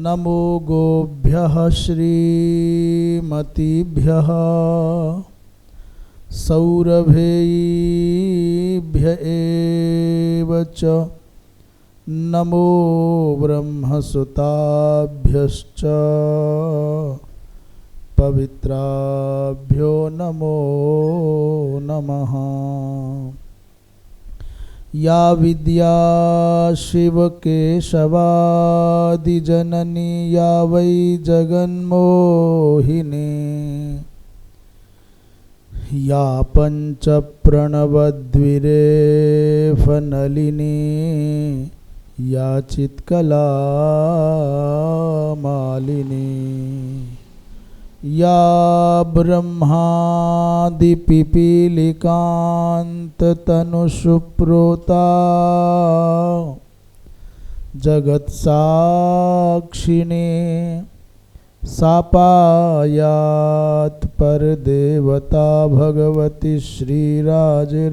नमो गोभ्यः श्रीमतीभ्यः सौरभेभ्य एव च नमो ब्रह्मसुताभ्यश्च पवित्राभ्यो नमो नमः। या विद्या शिवकेशवादिजननी या वै जगन्मोहिनी या पञ्चप्रणवद्विरेफनलिनी या चित्कलामालिनी या ब्रह्मादिपिपीलिकान्ततनुषुप्रोता जगत्साक्षिणी सापायात् परदेवता भगवती श्रीराजराजेश्वरी।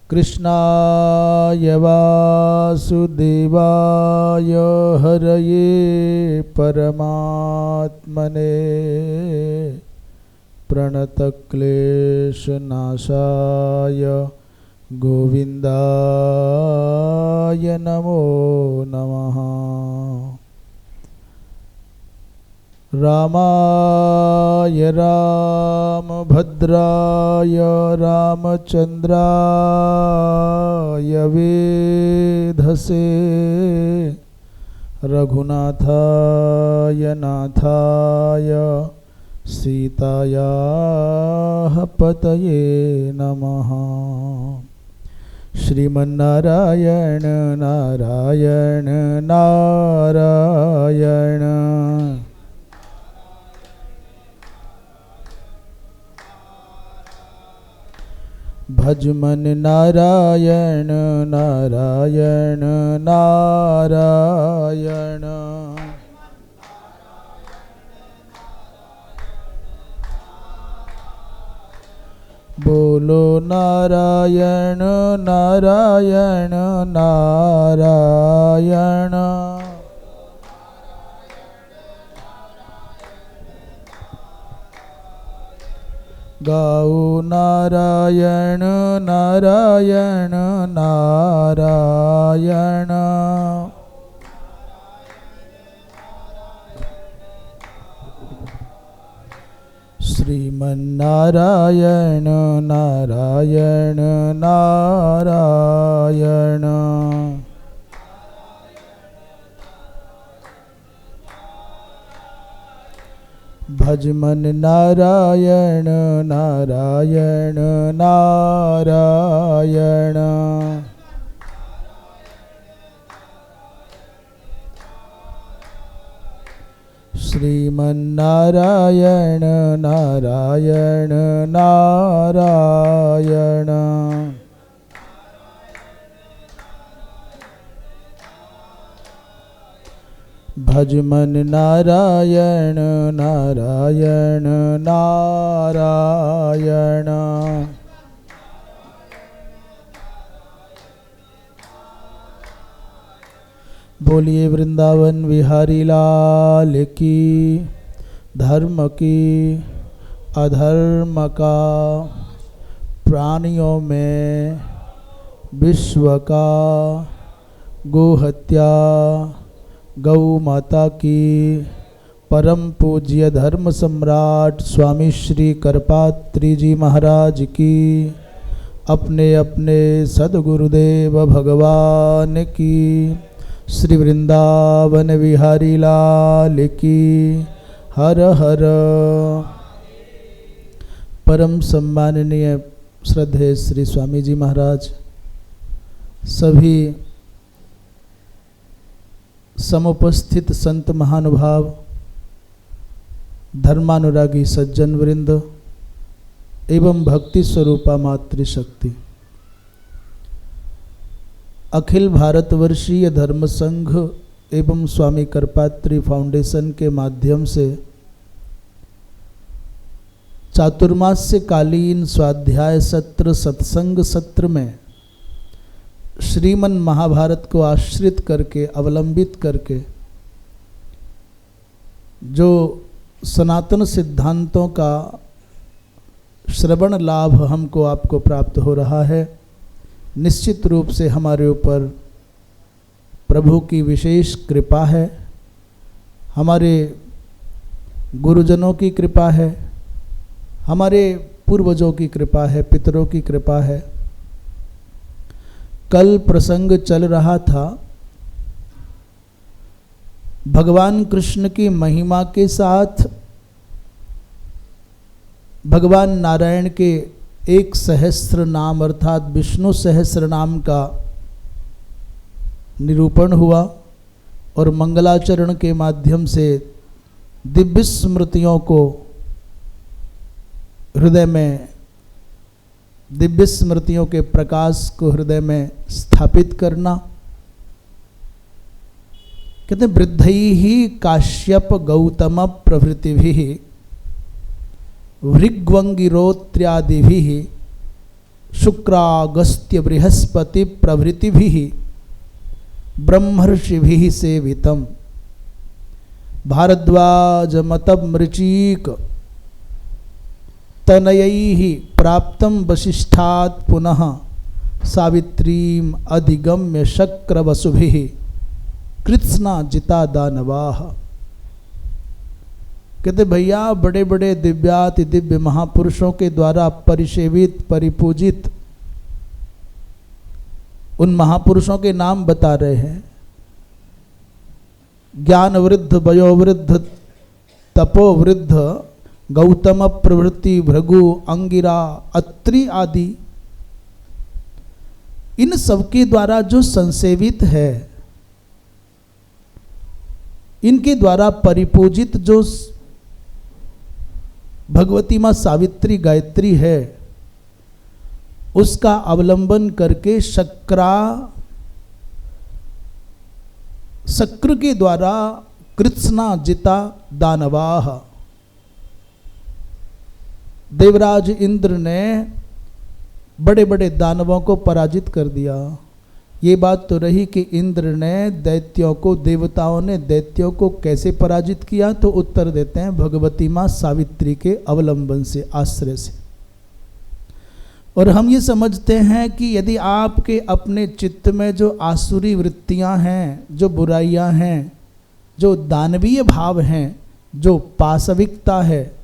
कृष्णाय वासुदेवाय हरये परमात्मने प्रणतक्लेशनाशाय गोविन्दाय नमो नमः। रामाय रामभद्राय रामचन्द्राय वेधसे रघुनाथाय नाथाय सीतायाः पतये नमः। श्रीमन्नारायण नारायण नारायण भजमन नारायण नारायण नारायण बोलो नारायण नारायण नारायण। गाओ नारायण नारायण नारायण। श्रीमन्नारायण नारायण नारायण भजमन नारायण नारायण नारायण। श्रीमन्नारायण नारायण नारायण भजमन नारायण नारायण नारायण। बोलिए वृंदावन बिहारी लाल की। धर्म की अधर्म का प्राणियों में विश्व का गोहत्या गौ माता की परम पूज्य धर्म सम्राट स्वामी श्री करपात्री जी महाराज की अपने अपने सद्गुरुदेव भगवान की श्री वृंदावन बिहारी लाल की हर हर। परम सम्माननीय श्रद्धेय श्री स्वामी जी महाराज, सभी समुपस्थित संत महानुभाव, धर्मानुरागी सज्जन वृंद एवं भक्ति स्वरूपा मातृशक्ति, अखिल भारतवर्षीय धर्म संघ एवं स्वामी करपात्री फाउंडेशन के माध्यम से चातुर्मास्य कालीन स्वाध्याय सत्र सत्संग सत्र में श्रीमन महाभारत को आश्रित करके, अवलंबित करके जो सनातन सिद्धांतों का श्रवण लाभ हमको आपको प्राप्त हो रहा है, निश्चित रूप से हमारे ऊपर प्रभु की विशेष कृपा है, हमारे गुरुजनों की कृपा है, हमारे पूर्वजों की कृपा है, पितरों की कृपा है। कल प्रसंग चल रहा था भगवान कृष्ण की महिमा के साथ भगवान नारायण के 1 सहस्त्र नाम अर्थात विष्णु सहस्त्र नाम का निरूपण हुआ और मंगलाचरण के माध्यम से दिव्य स्मृतियों को हृदय में, दिव्य स्मृतियों के प्रकाश को हृदय में स्थापित करना। कहते हैं वृद्धैः काश्यप गौतम प्रभृतिभिः भृग्वंगिरोत्र्यादिभिः शुक्रागस्त्य बृहस्पति प्रभृतिभिः ब्रह्मर्षिभिः सेवितम् भारद्वाज मतमृचीक तनयैः प्राप्तं वसिष्ठात् पुनः सावित्रीम् अधिगम्य शक्रवसुभिः कृत्स्ना जिता दानवाः। कहते भैया बड़े बड़े दिव्याति दिव्य महापुरुषों के द्वारा परिसेवित, परिपूजित उन महापुरुषों के नाम बता रहे हैं। ज्ञान वृद्ध, वयोवृद्ध, तपोवृद्ध, गौतम प्रवृत्ति, भृगु, अंगिरा, अत्रि आदि, इन सबके द्वारा जो संसेवित है, इनके द्वारा परिपूजित जो भगवती माँ सावित्री गायत्री है, उसका अवलंबन करके शक्र के द्वारा कृत्स्ना जिता दानवाः। देवराज इंद्र ने बड़े बड़े दानवों को पराजित कर दिया। ये बात तो रही कि इंद्र ने दैत्यों को, देवताओं ने दैत्यों को कैसे पराजित किया, तो उत्तर देते हैं भगवती माँ सावित्री के अवलंबन से, आश्रय से। और हम ये समझते हैं कि यदि आपके अपने चित्त में जो आसुरी वृत्तियां हैं, जो बुराइयां हैं, जो दानवीय भाव हैं, जो पाशविकता है,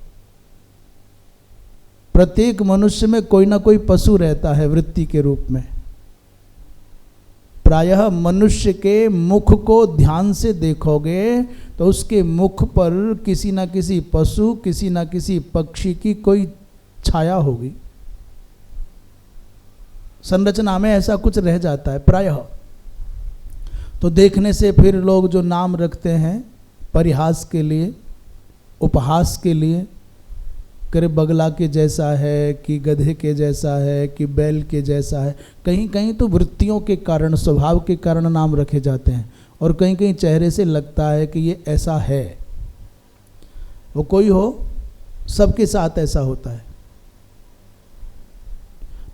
प्रत्येक मनुष्य में कोई ना कोई पशु रहता है वृत्ति के रूप में। प्रायः मनुष्य के मुख को ध्यान से देखोगे तो उसके मुख पर किसी न किसी पशु, किसी न किसी पक्षी की कोई छाया होगी, संरचना में ऐसा कुछ रह जाता है प्रायः। तो देखने से फिर लोग जो नाम रखते हैं परिहास के लिए, उपहास के लिए, करे बगला के जैसा है कि गधे के जैसा है कि बैल के जैसा है, कहीं कहीं तो वृत्तियों के कारण, स्वभाव के कारण नाम रखे जाते हैं, और कहीं कहीं चेहरे से लगता है कि ये ऐसा है। वो कोई हो, सबके साथ ऐसा होता है।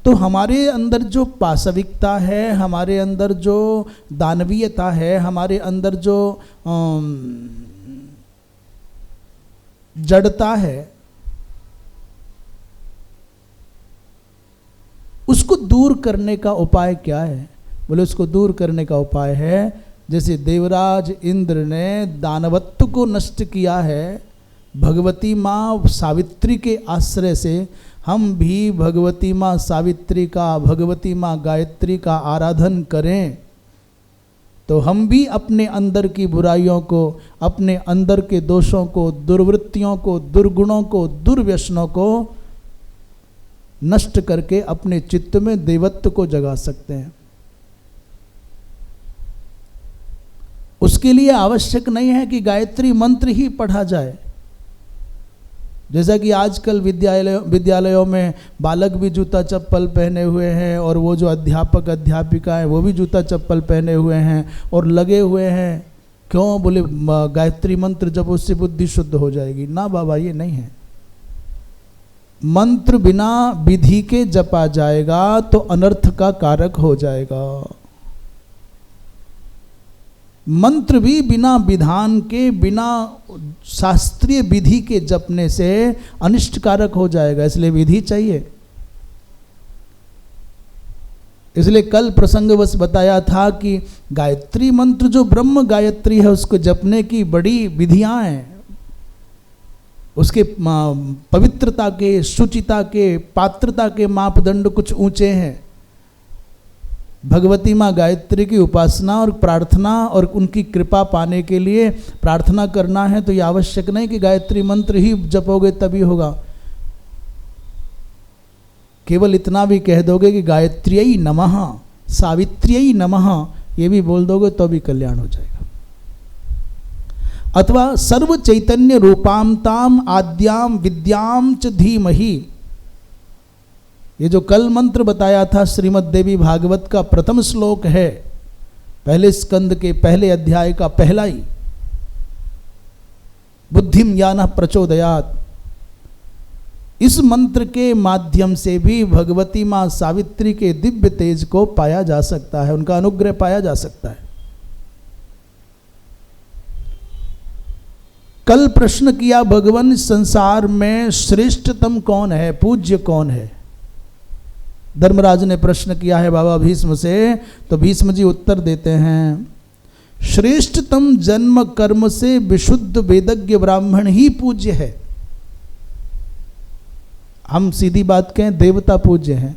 तो हमारे अंदर जो पाशविकता है, हमारे अंदर जो दानवीयता है, हमारे अंदर जो जड़ता है, उसको दूर करने का उपाय क्या है? बोले उसको दूर करने का उपाय है, जैसे देवराज इंद्र ने दानवत्व को नष्ट किया है, भगवती माँ सावित्री के आश्रय से हम भी भगवती माँ सावित्री का, भगवती माँ गायत्री का आराधन करें, तो हम भी अपने अंदर की बुराइयों को, अपने अंदर के दोषों को, दुर्वृत्तियों को, दुर्गुणों को, दुर्व्यसनों को नष्ट करके अपने चित्त में देवत्व को जगा सकते हैं। उसके लिए आवश्यक नहीं है कि गायत्री मंत्र ही पढ़ा जाए। जैसा कि आजकल विद्यालयों में बालक भी जूता चप्पल पहने हुए हैं, और वो जो अध्यापक अध्यापिकाएं वो भी जूता चप्पल पहने हुए हैं और लगे हुए हैं। क्यों? बोले गायत्री मंत्र जब उससे बुद्धि शुद्ध हो जाएगी। ना बाबा, ये नहीं है। मंत्र बिना विधि के जपा जाएगा तो अनर्थ का कारक हो जाएगा। मंत्र भी बिना विधान के, बिना शास्त्रीय विधि के जपने से अनिष्टकारक हो जाएगा, इसलिए विधि चाहिए। इसलिए कल प्रसंगवश बताया था कि गायत्री मंत्र जो ब्रह्म गायत्री है उसको जपने की बड़ी विधियां हैं, उसके पवित्रता के, शुचिता के, पात्रता के मापदंड कुछ ऊंचे हैं। भगवती माँ गायत्री की उपासना और प्रार्थना और उनकी कृपा पाने के लिए प्रार्थना करना है तो ये आवश्यक नहीं कि गायत्री मंत्र ही जपोगे तभी होगा। केवल इतना भी कह दोगे कि गायत्र्यै नमः, सावित्र्यै नमः, ये भी बोल दोगे तो भी कल्याण हो जाएगा। अथवा सर्व चैतन्य रूपाम ताम आद्याम विद्याम च धीमहि, ये जो कल मंत्र बताया था श्रीमद् देवी भागवत का प्रथम श्लोक है, पहले स्कंद के पहले अध्याय का पहला ही, बुद्धिम यानः प्रचोदयात्। इस मंत्र के माध्यम से भी भगवती मां सावित्री के दिव्य तेज को पाया जा सकता है, उनका अनुग्रह पाया जा सकता है। कल प्रश्न किया भगवान, संसार में श्रेष्ठतम कौन है, पूज्य कौन है? धर्मराज ने प्रश्न किया है बाबा भीष्म से, तो भीष्म जी उत्तर देते हैं, श्रेष्ठतम जन्म कर्म से विशुद्ध वेदज्ञ ब्राह्मण ही पूज्य है। हम सीधी बात कहें, देवता पूज्य हैं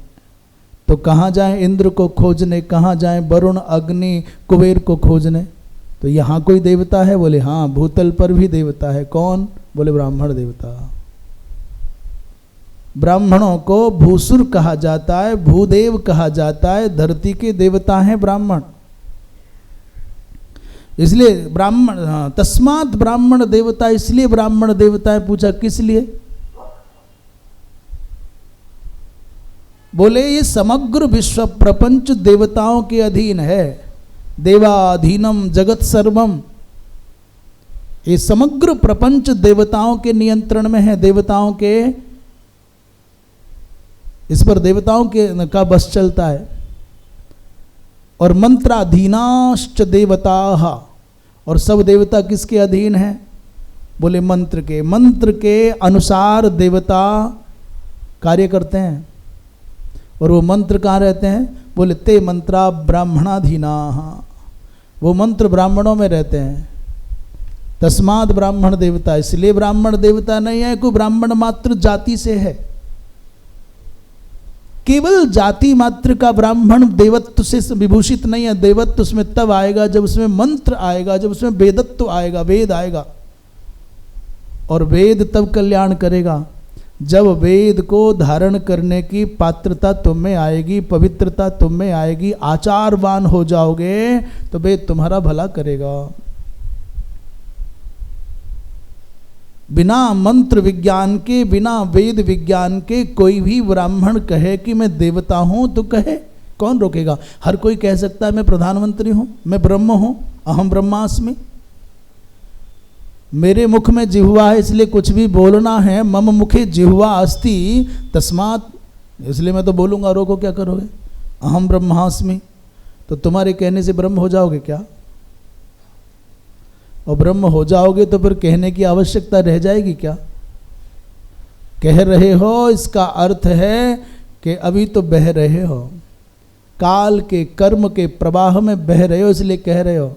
तो कहाँ जाएं इंद्र को खोजने, कहाँ जाएं वरुण अग्नि कुबेर को खोजने? तो यहाँ कोई देवता है? बोले हाँ, भूतल पर भी देवता है। कौन? बोले ब्राह्मण देवता। ब्राह्मणों को भूसुर कहा जाता है, भूदेव कहा जाता है, धरती के देवता हैं ब्राह्मण। इसलिए ब्राह्मण, तस्मात् ब्राह्मण देवता, इसलिए ब्राह्मण देवता है। पूछा किस लिए? बोले ये समग्र विश्व प्रपंच देवताओं के अधीन है, देवाधीनम जगत सर्वम। ये समग्र प्रपंच देवताओं के नियंत्रण में है, देवताओं के, इस पर देवताओं के का बस चलता है। और मंत्राधीनाश्च देवताः, और सब देवता किसके अधीन हैं? बोले मंत्र के। मंत्र के अनुसार देवता कार्य करते हैं। और वो मंत्र कहाँ रहते हैं? बोले ते मंत्रा ब्राह्मणाधीनाः, वो मंत्र ब्राह्मणों में रहते हैं। तस्मात् ब्राह्मण देवता, इसलिए ब्राह्मण देवता नहीं है कोई ब्राह्मण मात्र जाति से है। केवल जाति मात्र का ब्राह्मण देवत्व से विभूषित नहीं है। देवत्व उसमें तब आएगा जब उसमें मंत्र आएगा, जब उसमें वेदत्व आएगा, वेद आएगा। और वेद तब कल्याण करेगा जब वेद को धारण करने की पात्रता तुम में आएगी, पवित्रता तुम में आएगी, आचारवान हो जाओगे तो वेद तुम्हारा भला करेगा। बिना मंत्र विज्ञान के, बिना वेद विज्ञान के कोई भी ब्राह्मण कहे कि मैं देवता हूं तो कहे, कौन रोकेगा? हर कोई कह सकता है मैं प्रधानमंत्री हूं, मैं ब्रह्म हूं, अहम ब्रह्मास्मि। मेरे मुख में जिह्वा है इसलिए कुछ भी बोलना है, मम मुखे जिह्वा अस्ति तस्मात्, इसलिए मैं तो बोलूंगा, रोको क्या करोगे? अहम ब्रह्मास्मि। तो तुम्हारे कहने से ब्रह्म हो जाओगे क्या? और ब्रह्म हो जाओगे तो फिर कहने की आवश्यकता रह जाएगी क्या? कह रहे हो इसका अर्थ है कि अभी तो बह रहे हो, काल के कर्म के प्रवाह में बह रहे हो, इसलिए कह रहे हो।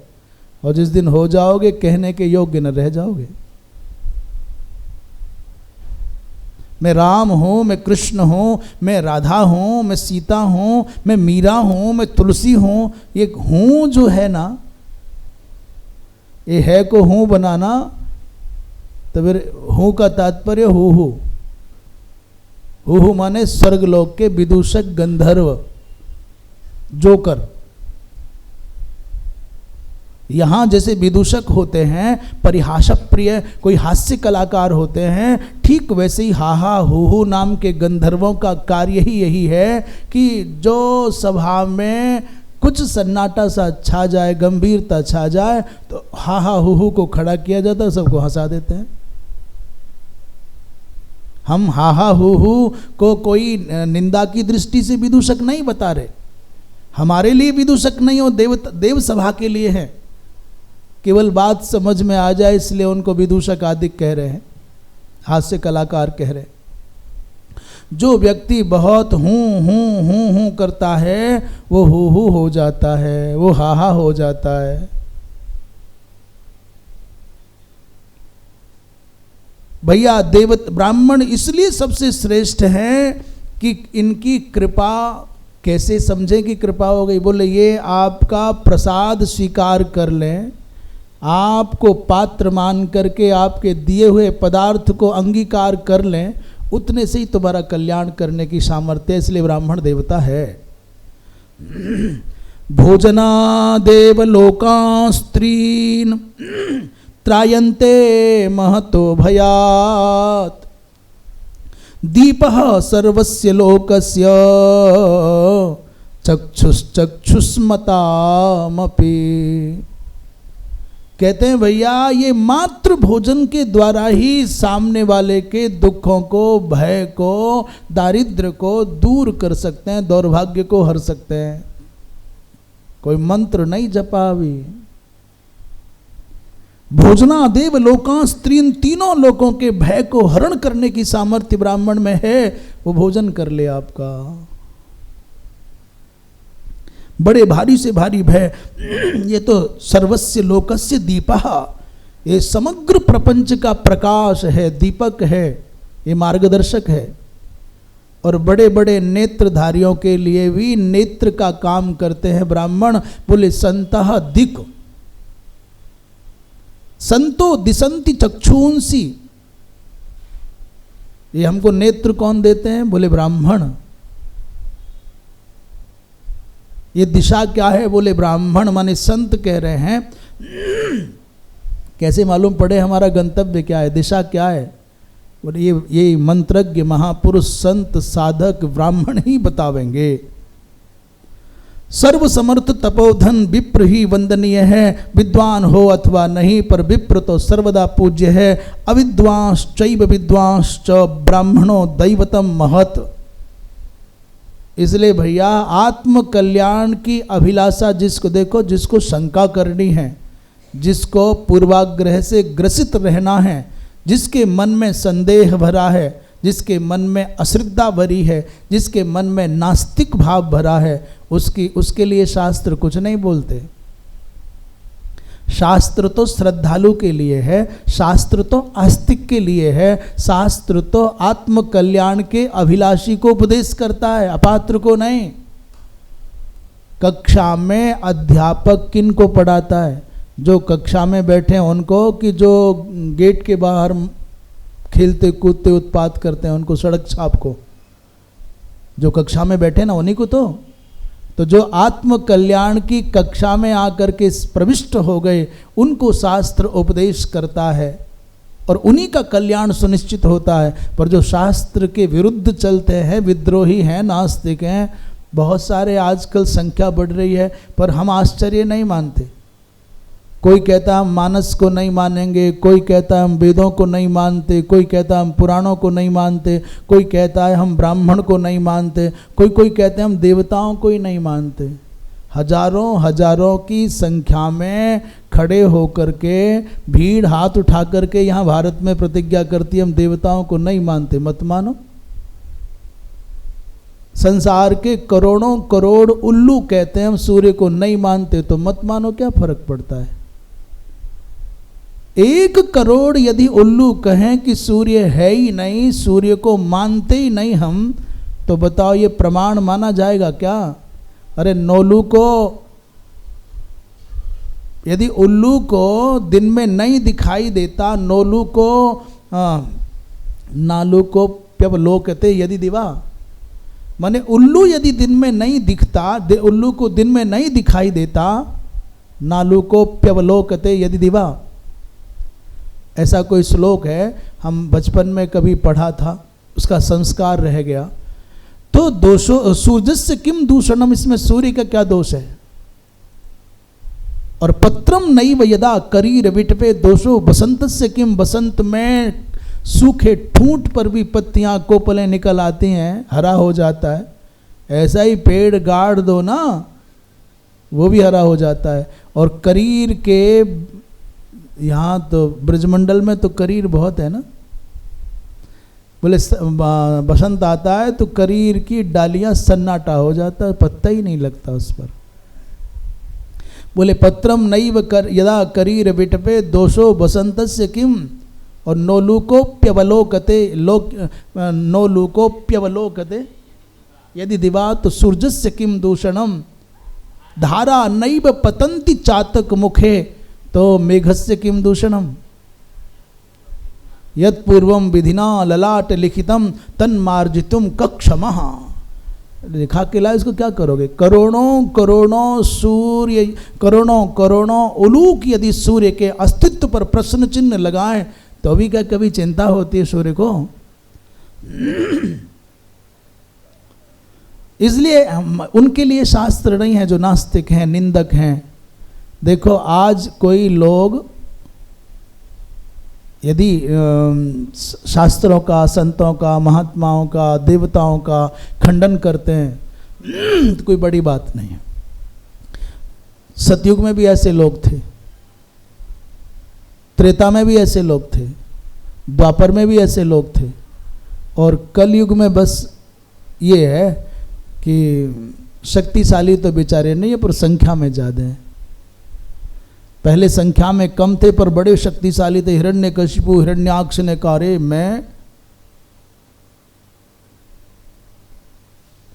और जिस दिन हो जाओगे कहने के योग्य न रह जाओगे। मैं राम हूं, मैं कृष्ण हूं, मैं राधा हूं, मैं सीता हूं, मैं मीरा हूं, मैं तुलसी हूं, ये हूं जो है ना, ये है को हूं बनाना, तो फिर हूं का तात्पर्य हु हु। हु हु माने स्वर्गलोक के विदूषक गंधर्व, जोकर। यहाँ जैसे विदूषक होते हैं, परिहास प्रिय कोई हास्य कलाकार होते हैं, ठीक वैसे ही हाहा हूहू नाम के गंधर्वों का कार्य ही यही है कि जो सभा में कुछ सन्नाटा सा छा जाए, गंभीरता छा जाए, तो हाहा हूहू को खड़ा किया जाता है, सबको हंसा देते हैं। हम हाहा हूहू को कोई निंदा की दृष्टि से विदूषक नहीं बता रहे, हमारे लिए विदूषक नहीं हो, देव सभा के लिए है। केवल बात समझ में आ जाए इसलिए उनको विदूषक आदि कह रहे हैं, हास्य कलाकार कह रहे हैं। जो व्यक्ति बहुत हूँ करता है वो हू हो जाता है, वो हा हो जाता है। भैया ब्राह्मण इसलिए सबसे श्रेष्ठ हैं कि इनकी कृपा कैसे समझें कि कृपा हो गई। बोले ये आपका प्रसाद स्वीकार कर लें, आपको पात्र मान करके आपके दिए हुए पदार्थ को अंगीकार कर लें, उतने से ही तुम्हारा कल्याण करने की सामर्थ्य है। इसलिए ब्राह्मण देवता है। भोजना देव लोकास्त्रीन त्रायन्ते महतो भयात् दीपः सर्वस्य लोकस्य चक्षुष्मतामपि। कहते हैं भैया ये मात्र भोजन के द्वारा ही सामने वाले के दुखों को, भय को, दारिद्र्य को दूर कर सकते हैं, दौर्भाग्य को हर सकते हैं। कोई मंत्र नहीं जपा अभी। भोजना देव लोकां स्त्रीन, तीनों लोगों के भय को हरण करने की सामर्थ्य ब्राह्मण में है। वो भोजन कर ले आपका। बड़े भारी से भारी भय, ये तो सर्वस्य लोकस्य दीपः, ये समग्र प्रपंच का प्रकाश है, दीपक है, ये मार्गदर्शक है। और बड़े बड़े नेत्रधारियों के लिए भी नेत्र का काम करते हैं ब्राह्मण। बोले संतः दिक् संतो दिशंति चक्षुंसी। ये हमको नेत्र कौन देते हैं? बोले ब्राह्मण। ये दिशा क्या है? बोले ब्राह्मण, माने संत कह रहे हैं। कैसे मालूम पड़े हमारा गंतव्य क्या है, दिशा क्या है? बोले ये मंत्रज्ञ महापुरुष संत साधक ब्राह्मण ही बतावेंगे। सर्व समर्थ तपोधन विप्र ही वंदनीय है, विद्वान हो अथवा नहीं, पर विप्र तो सर्वदा पूज्य है। अविद्वांश्चैव विद्वांश्च ब्राह्मणो दैवतम महत्। इसलिए भैया आत्म कल्याण की अभिलाषा जिसको देखो, जिसको शंका करनी है, जिसको पूर्वाग्रह से ग्रसित रहना है, जिसके मन में संदेह भरा है, जिसके मन में अश्रद्धा भरी है, जिसके मन में नास्तिक भाव भरा है, उसके लिए शास्त्र कुछ नहीं बोलते। शास्त्र तो श्रद्धालु के लिए है, शास्त्र तो आस्तिक के लिए है, शास्त्र तो आत्म कल्याण के अभिलाषी को उपदेश करता है, अपात्र को नहीं। कक्षा में अध्यापक किन को पढ़ाता है? जो कक्षा में बैठे हैं उनको, कि जो गेट के बाहर खेलते कूदते उत्पात करते हैं उनको, सड़क छाप को? जो कक्षा में बैठे ना उन्हीं को। तो जो आत्म कल्याण की कक्षा में आकर के प्रविष्ट हो गए उनको शास्त्र उपदेश करता है और उन्हीं का कल्याण सुनिश्चित होता है। पर जो शास्त्र के विरुद्ध चलते हैं, विद्रोही हैं, नास्तिक हैं, बहुत सारे आजकल संख्या बढ़ रही है, पर हम आश्चर्य नहीं मानते। कोई कहता है हम मानस को नहीं मानेंगे, कोई कहता है हम वेदों को नहीं मानते, कोई कहता है हम पुराणों को नहीं मानते, कोई कहता है हम ब्राह्मण को नहीं मानते, कोई कहते हैं हम देवताओं को ही नहीं मानते। हजारों की संख्या में खड़े होकर के भीड़ हाथ उठा करके यहाँ भारत में प्रतिज्ञा करती है हम देवताओं को नहीं मानते। मत मानो। संसार के करोड़ों करोड़ उल्लू कहते हैं हम सूर्य को नहीं मानते, तो मत मानो, क्या फर्क पड़ता है? 1 करोड़ यदि उल्लू कहें कि सूर्य है ही नहीं, सूर्य को मानते ही नहीं हम, तो बताओ ये प्रमाण माना जाएगा क्या? अरे नौलू को, यदि उल्लू को दिन में नहीं दिखाई देता, नौलू को नालू को प्यवलोकते यदि दिवा, माने उल्लू यदि दिन में नहीं दिखता, उल्लू को दिन में नहीं दिखाई देता, नालू को प्यवलोकते यदि दिवा। ऐसा कोई श्लोक है, हम बचपन में कभी पढ़ा था, उसका संस्कार रह गया। तो दोषो सूर्यस्य किम दूषणम, इसमें सूर्य का क्या दोष है? और पत्रम नैव यदा करीर विटपे दोषो बसंतस्य किम, बसंत में सूखे ठूंठ पर भी पत्तियां कोपलें निकल आती हैं, हरा हो जाता है। ऐसा ही पेड़ गाड़ दो ना, वो भी हरा हो जाता है। और करीर के यहाँ तो ब्रजमंडल में तो करीर बहुत है ना। बोले बसंत आता है तो करीर की डालियां सन्नाटा हो जाता है, पत्ता ही नहीं लगता उस पर। बोले पत्रम नैव कर यदा करीर विटपे दोषो बसंतस्य किम, और नोलूकोप्यवलोकते नोलूकोप्यवलोकते यदि दिवात सूर्यस्य किम दूषणम, धारा नैव पतंति चातक मुखे तो मेघस्य किम दूषणम, यत् पूर्वम विधिना ललाट लिखितम तन्मार्जितुम कक्षमः। लिखा के ला, इसको क्या करोगे? करोड़ों करोड़ों सूर्य, करोड़ों करोड़ों उलूक यदि सूर्य के अस्तित्व पर प्रश्न चिन्ह लगाएं तो भी क्या कभी चिंता होती है सूर्य को? इसलिए उनके लिए शास्त्र नहीं है जो नास्तिक हैं, निंदक हैं। देखो आज कोई लोग यदि शास्त्रों का, संतों का, महात्माओं का, देवताओं का खंडन करते हैं तो कोई बड़ी बात नहीं है। सतयुग में भी ऐसे लोग थे, त्रेता में भी ऐसे लोग थे, द्वापर में भी ऐसे लोग थे, और कलयुग में बस ये है कि शक्तिशाली तो बेचारे नहीं है पर संख्या में ज़्यादा है। पहले संख्या में कम थे पर बड़े शक्तिशाली थे। हिरण्यकशिपु हिरण्याक्ष ने कहा रे मैं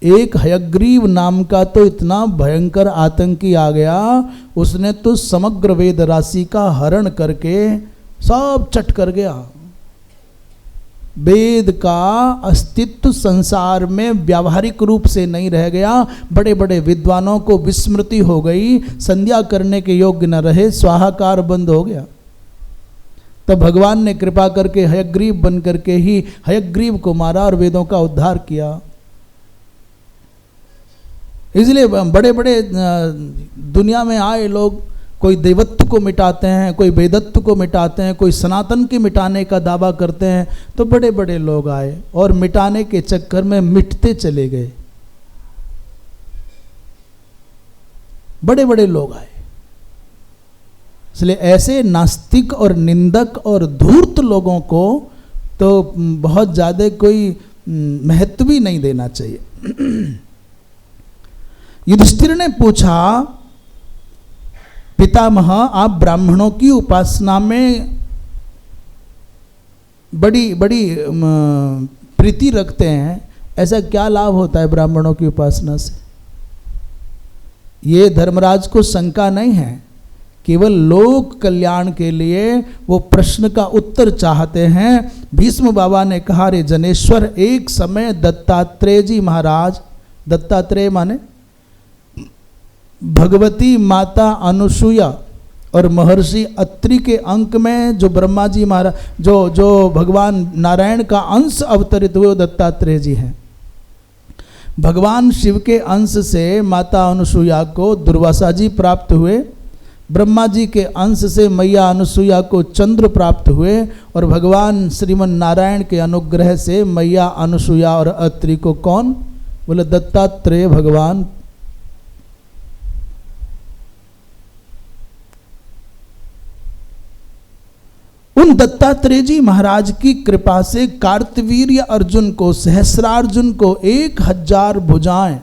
एक हयग्रीव नाम का तो इतना भयंकर आतंकी आ गया, उसने तो समग्र वेद राशि का हरण करके सब चट कर गया। वेद का अस्तित्व संसार में व्यावहारिक रूप से नहीं रह गया। बड़े बड़े विद्वानों को विस्मृति हो गई, संध्या करने के योग्य न रहे, स्वाहाकार बंद हो गया। तब भगवान ने कृपा करके हयग्रीव बन करके ही हयग्रीव को मारा और वेदों का उद्धार किया। इसलिए बड़े बड़े दुनिया में आए लोग कोई देवत्व को मिटाते हैं, कोई वेदत्व को मिटाते हैं, कोई सनातन के मिटाने का दावा करते हैं। तो बड़े बड़े लोग आए और मिटाने के चक्कर में मिटते चले गए। बड़े बड़े लोग आए। इसलिए ऐसे नास्तिक और निंदक और धूर्त लोगों को तो बहुत ज़्यादा कोई महत्व भी नहीं देना चाहिए। युधिष्ठिर ने पूछा, पितामह आप ब्राह्मणों की उपासना में बड़ी बड़ी प्रीति रखते हैं, ऐसा क्या लाभ होता है ब्राह्मणों की उपासना से? ये धर्मराज को शंका नहीं है, केवल लोक कल्याण के लिए वो प्रश्न का उत्तर चाहते हैं। भीष्म बाबा ने कहा, रे जनेश्वर, एक समय दत्तात्रेय जी महाराज, दत्तात्रेय माने भगवती माता अनुसुया और महर्षि अत्रि के अंक में जो ब्रह्मा जी महाराज जो भगवान नारायण का अंश अवतरित हुए दत्तात्रेय जी हैं। भगवान शिव के अंश से माता अनुसुया को दुर्वासा जी प्राप्त हुए, ब्रह्मा जी के अंश से मैया अनुसुया को चंद्र प्राप्त हुए, और भगवान श्रीमन नारायण के अनुग्रह से मैया अनुसुया और अत्रि को कौन? बोले दत्तात्रेय भगवान। उन दत्तात्रेय जी महाराज की कृपा से कार्तवीर्य अर्जुन को, सहस्रार्जुन को 1000 भुजाएं,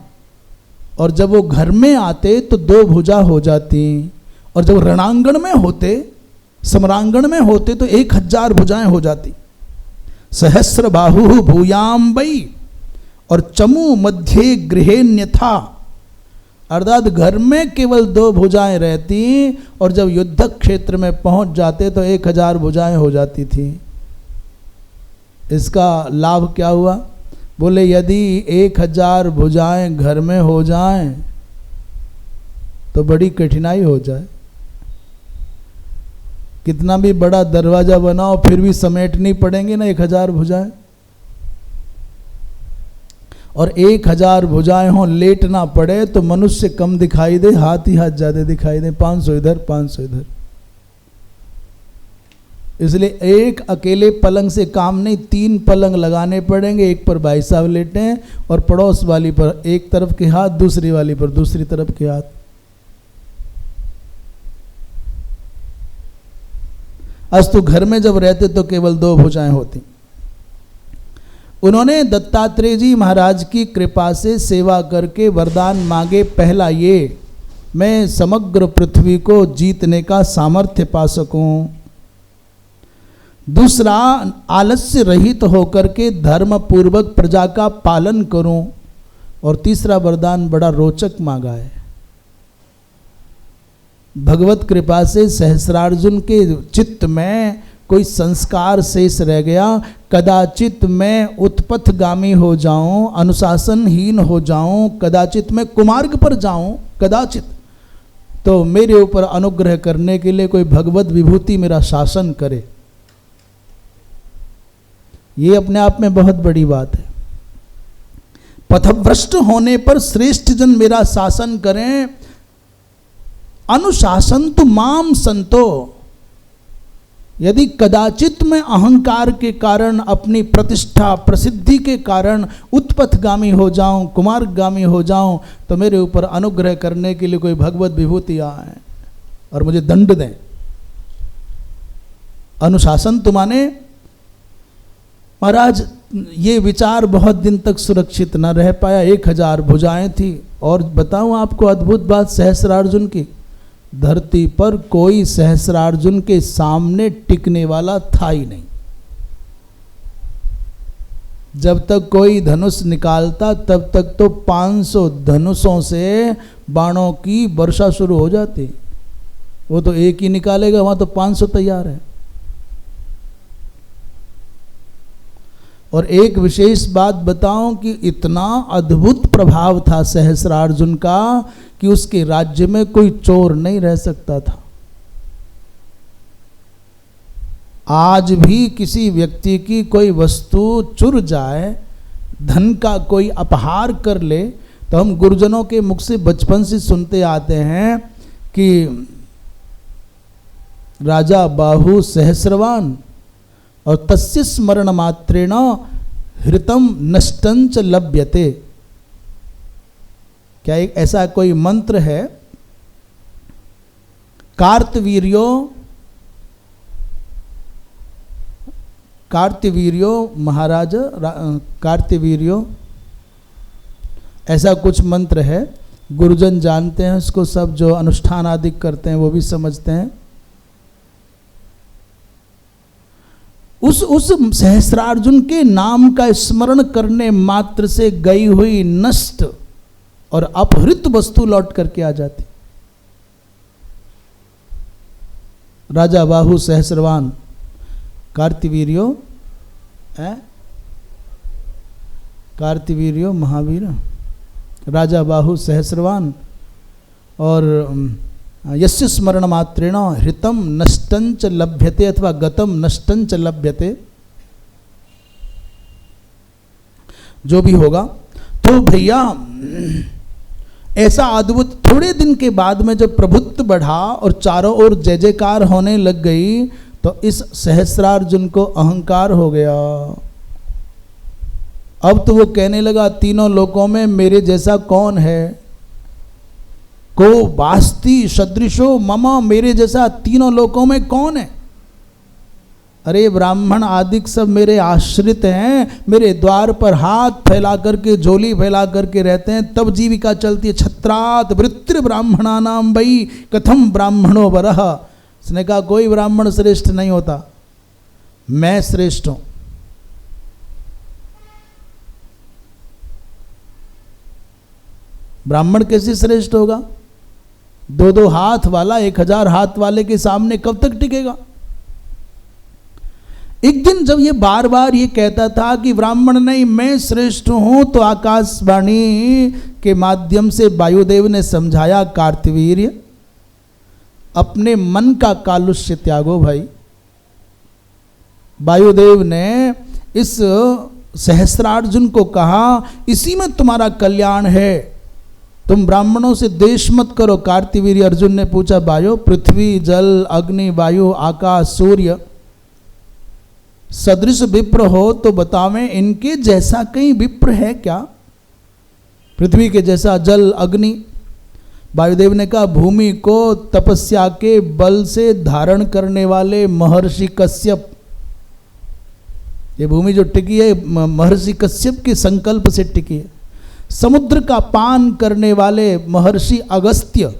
और जब वो घर में आते तो 2 भुजा हो जाती, और जब रणांगण में होते, सम्रांगण में होते तो 1000 भुजाएं हो जाती। सहस्र बाहु भूयाम्बई और चमू मध्य गृहेन्यथा, अर्थात घर में केवल 2 भुजाएं रहती और जब युद्ध क्षेत्र में पहुंच जाते तो 1000 भुजाएं हो जाती थी। इसका लाभ क्या हुआ? बोले यदि 1000 भुजाएं घर में हो जाएं तो बड़ी कठिनाई हो जाए। कितना भी बड़ा दरवाजा बनाओ फिर भी समेटनी पड़ेंगी ना 1000 भुजाएं। और 1000 भुजाएं हों, लेट ना पड़े तो मनुष्य कम दिखाई दे, हाथ ही हाथ ज्यादा दिखाई दे, 500 इधर 500 इधर। इसलिए एक अकेले पलंग से काम नहीं, 3 पलंग लगाने पड़ेंगे। एक पर भाई साहब लेटे हैं और पड़ोस वाली पर एक तरफ के हाथ, दूसरी वाली पर दूसरी तरफ के हाथ। अस्तु घर में जब रहते तो केवल 2 भुजाएं होती। उन्होंने दत्तात्रेय जी महाराज की कृपा से सेवा करके वरदान मांगे। पहला ये, मैं समग्र पृथ्वी को जीतने का सामर्थ्य पा सकूं। दूसरा, आलस्य रहित होकर के धर्म पूर्वक प्रजा का पालन करूं। और तीसरा वरदान बड़ा रोचक मांगा है। भगवत कृपा से सहस्रार्जुन के चित्त में कोई संस्कार शेष रह गया। कदाचित मैं उत्पथगामी हो जाऊं, अनुशासनहीन हो जाऊं, कदाचित मैं कुमार्ग पर जाऊं, कदाचित, तो मेरे ऊपर अनुग्रह करने के लिए कोई भगवत विभूति मेरा शासन करे। ये अपने आप में बहुत बड़ी बात है। पथभ्रष्ट होने पर श्रेष्ठ जन मेरा शासन करें। अनुशासन तो माम संतो। यदि कदाचित मैं अहंकार के कारण, अपनी प्रतिष्ठा प्रसिद्धि के कारण उत्पथगामी हो जाऊं, कुमार्गामी हो जाऊं, तो मेरे ऊपर अनुग्रह करने के लिए कोई भगवत विभूति आए और मुझे दंड दें। अनुशासन तो माने महाराज, ये विचार बहुत दिन तक सुरक्षित न रह पाया। 1000 भुजाएं थी। और बताऊं आपको अद्भुत बात सहस्रार्जुन की, धरती पर कोई सहस्रार्जुन के सामने टिकने वाला था ही नहीं। जब तक कोई धनुष निकालता तब तक तो 500 धनुषों से बाणों की वर्षा शुरू हो जाती। वो तो एक ही निकालेगा, वहां तो 500 तैयार है। और एक विशेष बात बताऊं कि इतना अद्भुत प्रभाव था सहस्रार्जुन का कि उसके राज्य में कोई चोर नहीं रह सकता था। आज भी किसी व्यक्ति की कोई वस्तु चुर जाए, धन का कोई अपहार कर ले, तो हम गुरुजनों के मुख से बचपन से सुनते आते हैं कि राजा बाहु सहस्रवान और तस्य स्मरण मात्रेण हृतम नष्टंच लभ्यते। क्या एक ऐसा कोई मंत्र है? कार्तवीर्यो महाराज, कार्तवीर्यो, ऐसा कुछ मंत्र है। गुरुजन जानते हैं उसको, सब जो अनुष्ठान आदि करते हैं वो भी समझते हैं। उस सहस्रार्जुन के नाम का स्मरण करने मात्र से गई हुई नष्ट और अपहृत वस्तु लौट करके आ जाती। राजा बाहु सहस्रवान, कार्तवीर्यो महावीर, राजा बाहु सहस्रवान और यस्य स्मरण मात्रेण हृतम नष्टंच लभ्यते अथवा गतम नष्टंच लभ्यते, जो भी होगा। तो भैया ऐसा अद्भुत, थोड़े दिन के बाद में जब प्रभुत्व बढ़ा और चारों ओर जय जयकार होने लग गई, तो इस सहस्रार्जुन को अहंकार हो गया। अब तो वो कहने लगा, तीनों लोकों में मेरे जैसा कौन है? को वास्ति सदृशो मम, मेरे जैसा तीनों लोकों में कौन है? अरे ब्राह्मण आदि सब मेरे आश्रित हैं, मेरे द्वार पर हाथ फैला करके, झोली फैला करके रहते हैं, तब जीविका चलती है। छत्रात वृत्ति ब्राह्मणा नाम वही कथम ब्राह्मणो वरह। उसने कहा कोई ब्राह्मण श्रेष्ठ नहीं होता, मैं श्रेष्ठ हूं। ब्राह्मण कैसे श्रेष्ठ होगा? 2-2 हाथ वाला 1000 हाथ वाले के सामने कब तक टिकेगा? एक दिन जब ये बार बार ये कहता था कि ब्राह्मण नहीं मैं श्रेष्ठ हूं, तो आकाशवाणी के माध्यम से वायुदेव ने समझाया, कार्तवीर्य अपने मन का कालुष्य त्यागो भाई। वायुदेव ने इस सहस्रार्जुन को कहा, इसी में तुम्हारा कल्याण है, तुम ब्राह्मणों से द्वेष मत करो। कार्तवीर्य अर्जुन ने पूछा, वायु, पृथ्वी, जल, अग्नि, वायु, आकाश, सूर्य सदृश विप्र हो तो बतावें, इनके जैसा कहीं विप्र है क्या? पृथ्वी के जैसा जल, अग्नि, वायुदेव ने कहा भूमि को तपस्या के बल से धारण करने वाले महर्षि कश्यप, ये भूमि जो टिकी है महर्षि कश्यप के संकल्प से टिकी है। समुद्र का पान करने वाले महर्षि अगस्त्य,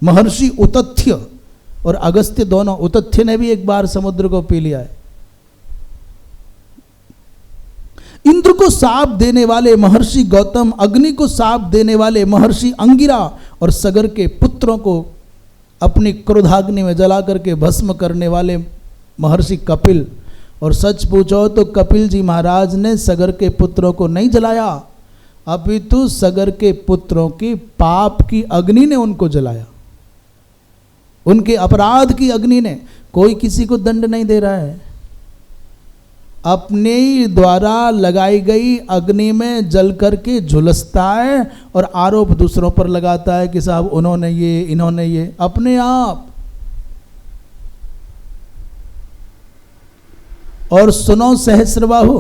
महर्षि उतथ्य और अगस्त्य दोनों, उतथ्य ने भी एक बार समुद्र को पी लिया है। इंद्र को शाप देने वाले महर्षि गौतम, अग्नि को शाप देने वाले महर्षि अंगिरा और सगर के पुत्रों को अपनी क्रोधाग्नि में जला करके भस्म करने वाले महर्षि कपिल। और सच पूछो तो कपिल जी महाराज ने सगर के पुत्रों को नहीं जलाया, अपितु सगर के पुत्रों की पाप की अग्नि ने उनको जलाया, उनके अपराध की अग्नि ने। कोई किसी को दंड नहीं दे रहा है, अपने ही द्वारा लगाई गई अग्नि में जल करके झुलसता है और आरोप दूसरों पर लगाता है कि साहब उन्होंने ये, इन्होंने ये, अपने आप। और सुनो सहस्रबाहु,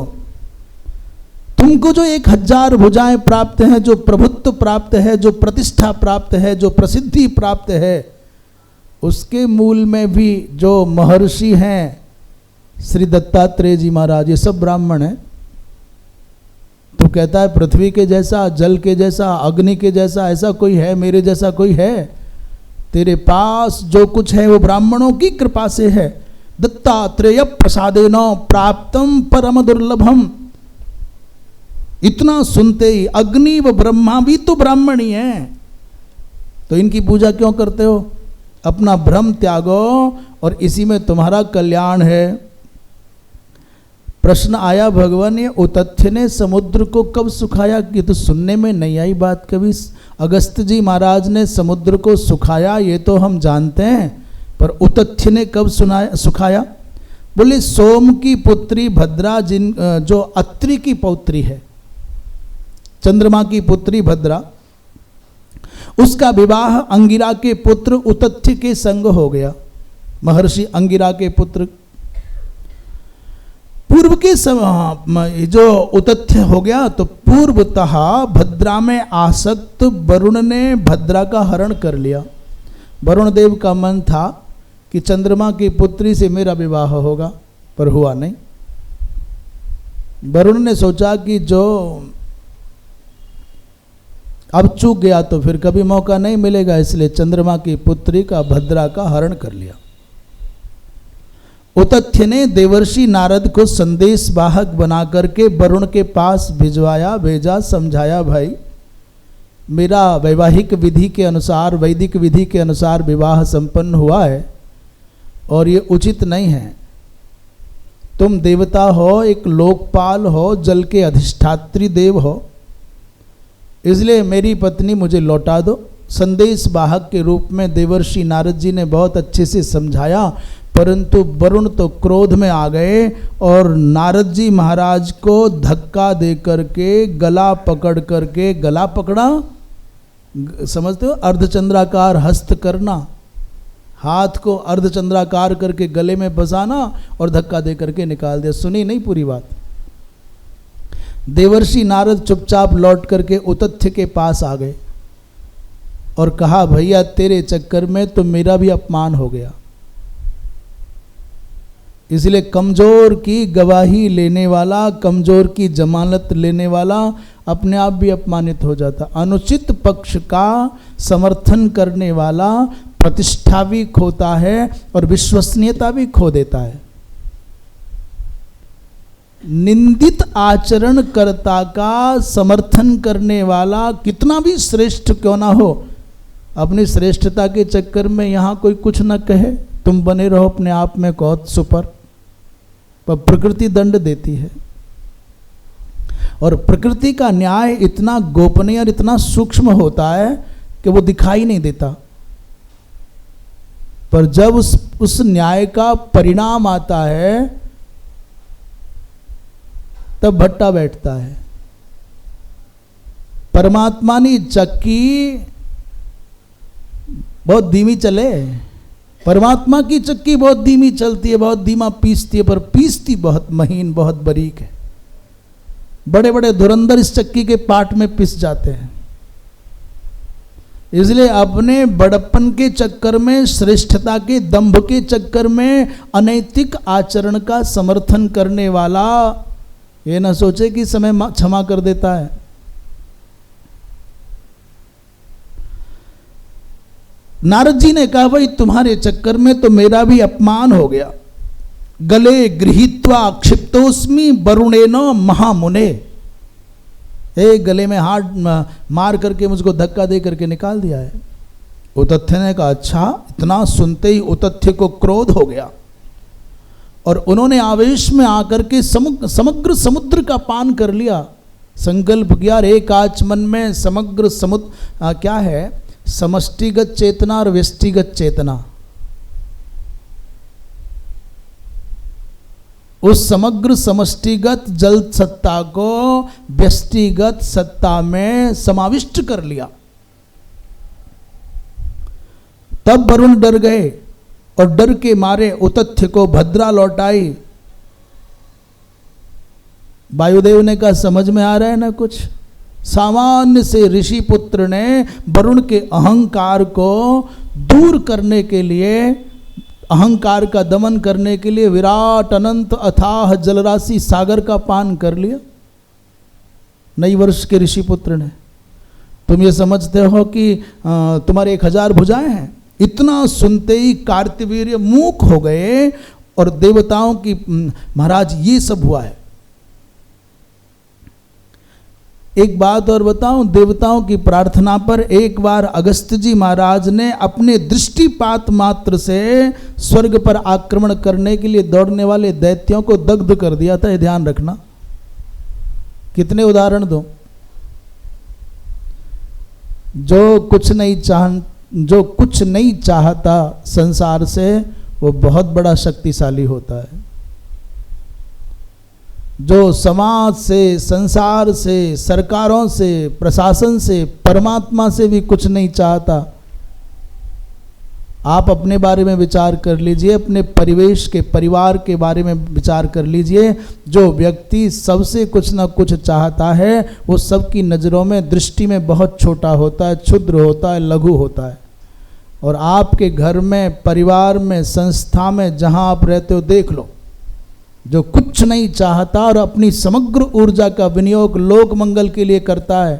तुमको जो 1000 भुजाएं प्राप्त हैं, जो प्रभुत्व प्राप्त है, जो प्रतिष्ठा प्राप्त है, जो प्रसिद्धि प्राप्त है, उसके मूल में भी जो महर्षि हैं श्री दत्तात्रेय जी महाराज, ये सब ब्राह्मण हैं। तो कहता है पृथ्वी के जैसा, जल के जैसा, अग्नि के जैसा ऐसा कोई है, मेरे जैसा कोई है? तेरे पास जो कुछ है वो ब्राह्मणों की कृपा से है। दत्तात्रेय प्रसादेन प्राप्तम परम दुर्लभम। इतना सुनते ही अग्नि व ब्रह्मा भी तो ब्राह्मण ही हैं, तो इनकी पूजा क्यों करते हो? अपना भ्रम त्यागो और इसी में तुम्हारा कल्याण है। प्रश्न आया भगवान, ये उतथ्य ने समुद्र को कब सुखाया? कि तो सुनने में नहीं आई बात कभी। अगस्त जी महाराज ने समुद्र को सुखाया ये तो हम जानते हैं, पर उतथ्य ने कब सुखाया? बोले सोम की पुत्री भद्रा, जो अत्रि की पौत्री है, चंद्रमा की पुत्री भद्रा, उसका विवाह अंगिरा के पुत्र उतथ्य के संग हो गया। महर्षि अंगिरा के पुत्र पूर्व के समय जो उतथ्य हो गया, तो पूर्वतः भद्रा में आसक्त वरुण ने भद्रा का हरण कर लिया। वरुण देव का मन था कि चंद्रमा की पुत्री से मेरा विवाह होगा, पर हुआ नहीं। वरुण ने सोचा कि जो अब चूक गया तो फिर कभी मौका नहीं मिलेगा, इसलिए चंद्रमा की पुत्री का भद्रा का हरण कर लिया। उतथ्य ने देवर्षि नारद को संदेश वाहक बना करके वरुण के पास भेजा, समझाया भाई मेरा वैवाहिक विधि के अनुसार, वैदिक विधि के अनुसार विवाह संपन्न हुआ है और ये उचित नहीं है। तुम देवता हो, एक लोकपाल हो, जल के अधिष्ठात्री देव हो, इसलिए मेरी पत्नी मुझे लौटा दो। संदेश वाहक के रूप में देवर्षि नारद जी ने बहुत अच्छे से समझाया, परंतु वरुण तो क्रोध में आ गए और नारद जी महाराज को धक्का दे करके गला पकड़ करके, गला पकड़ा समझते हो, अर्धचंद्राकार हस्त करना, हाथ को अर्धचंद्राकार करके गले में बसाना और धक्का दे करके निकाल दिया। सुनी नहीं पूरी बात? देवर्षि नारद चुपचाप लौट करके उतथ्य के पास आ गए और कहा भैया तेरे चक्कर में तो मेरा भी अपमान हो गया, इसलिए कमजोर की गवाही लेने वाला, कमजोर की जमानत लेने वाला अपने आप भी अपमानित हो जाता। अनुचित पक्ष का समर्थन करने वाला प्रतिष्ठा भी खोता है और विश्वसनीयता भी खो देता है। निंदित आचरणकर्ता का समर्थन करने वाला कितना भी श्रेष्ठ क्यों ना हो, अपनी श्रेष्ठता के चक्कर में यहां कोई कुछ न कहे, तुम बने रहो अपने आप में बहुत सुपर, पर प्रकृति दंड देती है। और प्रकृति का न्याय इतना गोपनीय और इतना सूक्ष्म होता है कि वो दिखाई नहीं देता, पर जब उस न्याय का परिणाम आता है तब भट्टा बैठता है। परमात्मा की चक्की बहुत धीमी चले, परमात्मा की चक्की बहुत धीमी चलती है, बहुत धीमा पीसती है, पर पीसती बहुत महीन, बहुत बारीक है। बड़े बड़े धुरंधर इस चक्की के पार्ट में पिस जाते हैं। इसलिए अपने बड़प्पन के चक्कर में, श्रेष्ठता के दंभ के चक्कर में अनैतिक आचरण का समर्थन करने वाला ये ना सोचे कि समय क्षमा कर देता है। नारद जी ने कहा भाई तुम्हारे चक्कर में तो मेरा भी अपमान हो गया। गले गृहीत्वा क्षिप्तोस्मि वरुणेन महामुने, गले में हाथ मार करके मुझको धक्का दे करके निकाल दिया है। उतथ्य ने कहा अच्छा। इतना सुनते ही उतथ्य को क्रोध हो गया और उन्होंने आवेश में आकर के समग्र समुद्र का पान कर लिया। संकल्प किया एक आचमन में समग्र समुद्र क्या है, समष्टिगत चेतना और व्यष्टिगत चेतना। उस समग्र समष्टिगत जल सत्ता को व्यष्टिगत सत्ता में समाविष्ट कर लिया। तब वरुण डर गए और डर के मारे उतथ्य को भद्रा लौटाई। वायुदेव ने कहा समझ में आ रहा है ना कुछ। सामान्य से ऋषि पुत्र ने वरुण के अहंकार को दूर करने के लिए, अहंकार का दमन करने के लिए विराट अनंत अथाह जलराशि सागर का पान कर लिया। नई वर्ष के ऋषि पुत्र ने। तुम ये समझते हो कि तुम्हारे 1000 भुजाएं हैं। इतना सुनते ही कार्तवीर्य मूक हो गए और देवताओं की महाराज ये सब हुआ है। एक बात और बताऊं, देवताओं की प्रार्थना पर एक बार अगस्त जी महाराज ने अपने दृष्टिपात मात्र से स्वर्ग पर आक्रमण करने के लिए दौड़ने वाले दैत्यों को दग्ध कर दिया था। ये ध्यान रखना। कितने उदाहरण दो। जो कुछ नहीं चाहता संसार से वो बहुत बड़ा शक्तिशाली होता है। जो समाज से, संसार से, सरकारों से, प्रशासन से, परमात्मा से भी कुछ नहीं चाहता। आप अपने बारे में विचार कर लीजिए, अपने परिवेश के, परिवार के बारे में विचार कर लीजिए। जो व्यक्ति सबसे कुछ ना कुछ चाहता है वो सबकी नज़रों में, दृष्टि में बहुत छोटा होता है, क्षुद्र होता है, लघु होता है। और आपके घर में, परिवार में, संस्था में, जहां आप रहते हो देख लो, जो कुछ नहीं चाहता और अपनी समग्र ऊर्जा का विनियोग लोक मंगल के लिए करता है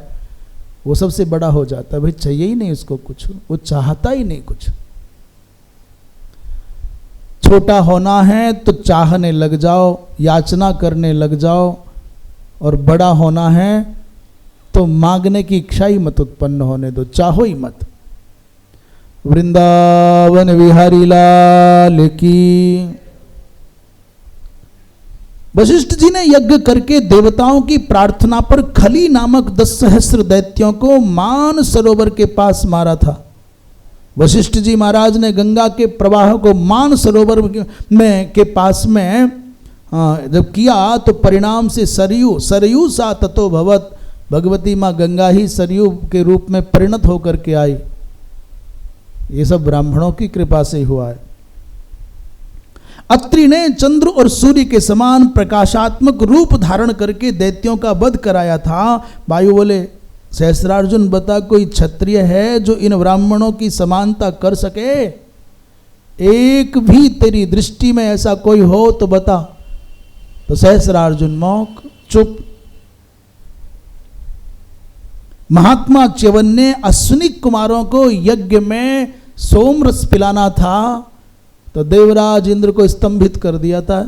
वो सबसे बड़ा हो जाता है। भाई चाहिए ही नहीं उसको कुछ, वो चाहता ही नहीं कुछ। छोटा होना है तो चाहने लग जाओ, याचना करने लग जाओ, और बड़ा होना है तो मांगने की इच्छा ही मत उत्पन्न होने दो, चाहो ही मत। वृंदावन विहारी लाल की। वशिष्ठ जी ने यज्ञ करके देवताओं की प्रार्थना पर खली नामक 10 सहस्त्र दैत्यों को मान सरोवर के पास मारा था। वशिष्ठ जी महाराज ने गंगा के प्रवाह को मान सरोवर में के पास में जब किया तो परिणाम से सरयू सा ततो भवत, भगवती माँ गंगा ही सरयू के रूप में परिणत होकर के आई। ये सब ब्राह्मणों की कृपा से हुआ है। अत्रि ने चंद्र और सूर्य के समान प्रकाशात्मक रूप धारण करके दैत्यों का वध कराया था। वायु बोले सहस्रार्जुन बता कोई क्षत्रिय है जो इन ब्राह्मणों की समानता कर सके? एक भी तेरी दृष्टि में ऐसा कोई हो तो बता। तो सहस्रार्जुन मौक, चुप। महात्मा च्यवन ने अश्विनी कुमारों को यज्ञ में सोमरस पिलाना था तो देवराज इंद्र को स्तंभित कर दिया था।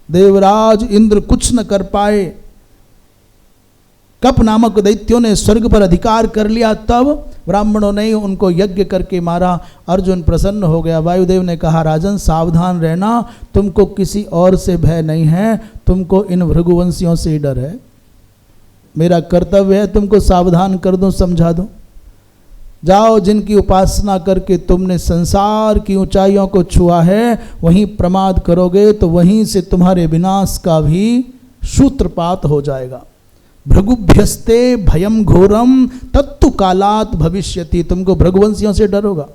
देवराज इंद्र कुछ न कर पाए। कप नामक दैत्यों ने स्वर्ग पर अधिकार कर लिया, तब ब्राह्मणों ने उनको यज्ञ करके मारा। अर्जुन प्रसन्न हो गया। वायुदेव ने कहा राजन सावधान रहना, तुमको किसी और से भय नहीं है, तुमको इन भृगुवंशियों से ही डर है। मेरा कर्तव्य है तुमको सावधान कर दूं, समझा दूं। जाओ, जिनकी उपासना करके तुमने संसार की ऊंचाइयों को छुआ है वहीं प्रमाद करोगे तो वहीं से तुम्हारे विनाश का भी सूत्रपात हो जाएगा। भृगुभ्यस्ते भयम घोरम तत्तु कालात भविष्यति। तुमको भृगुवंशियों से डर होगा।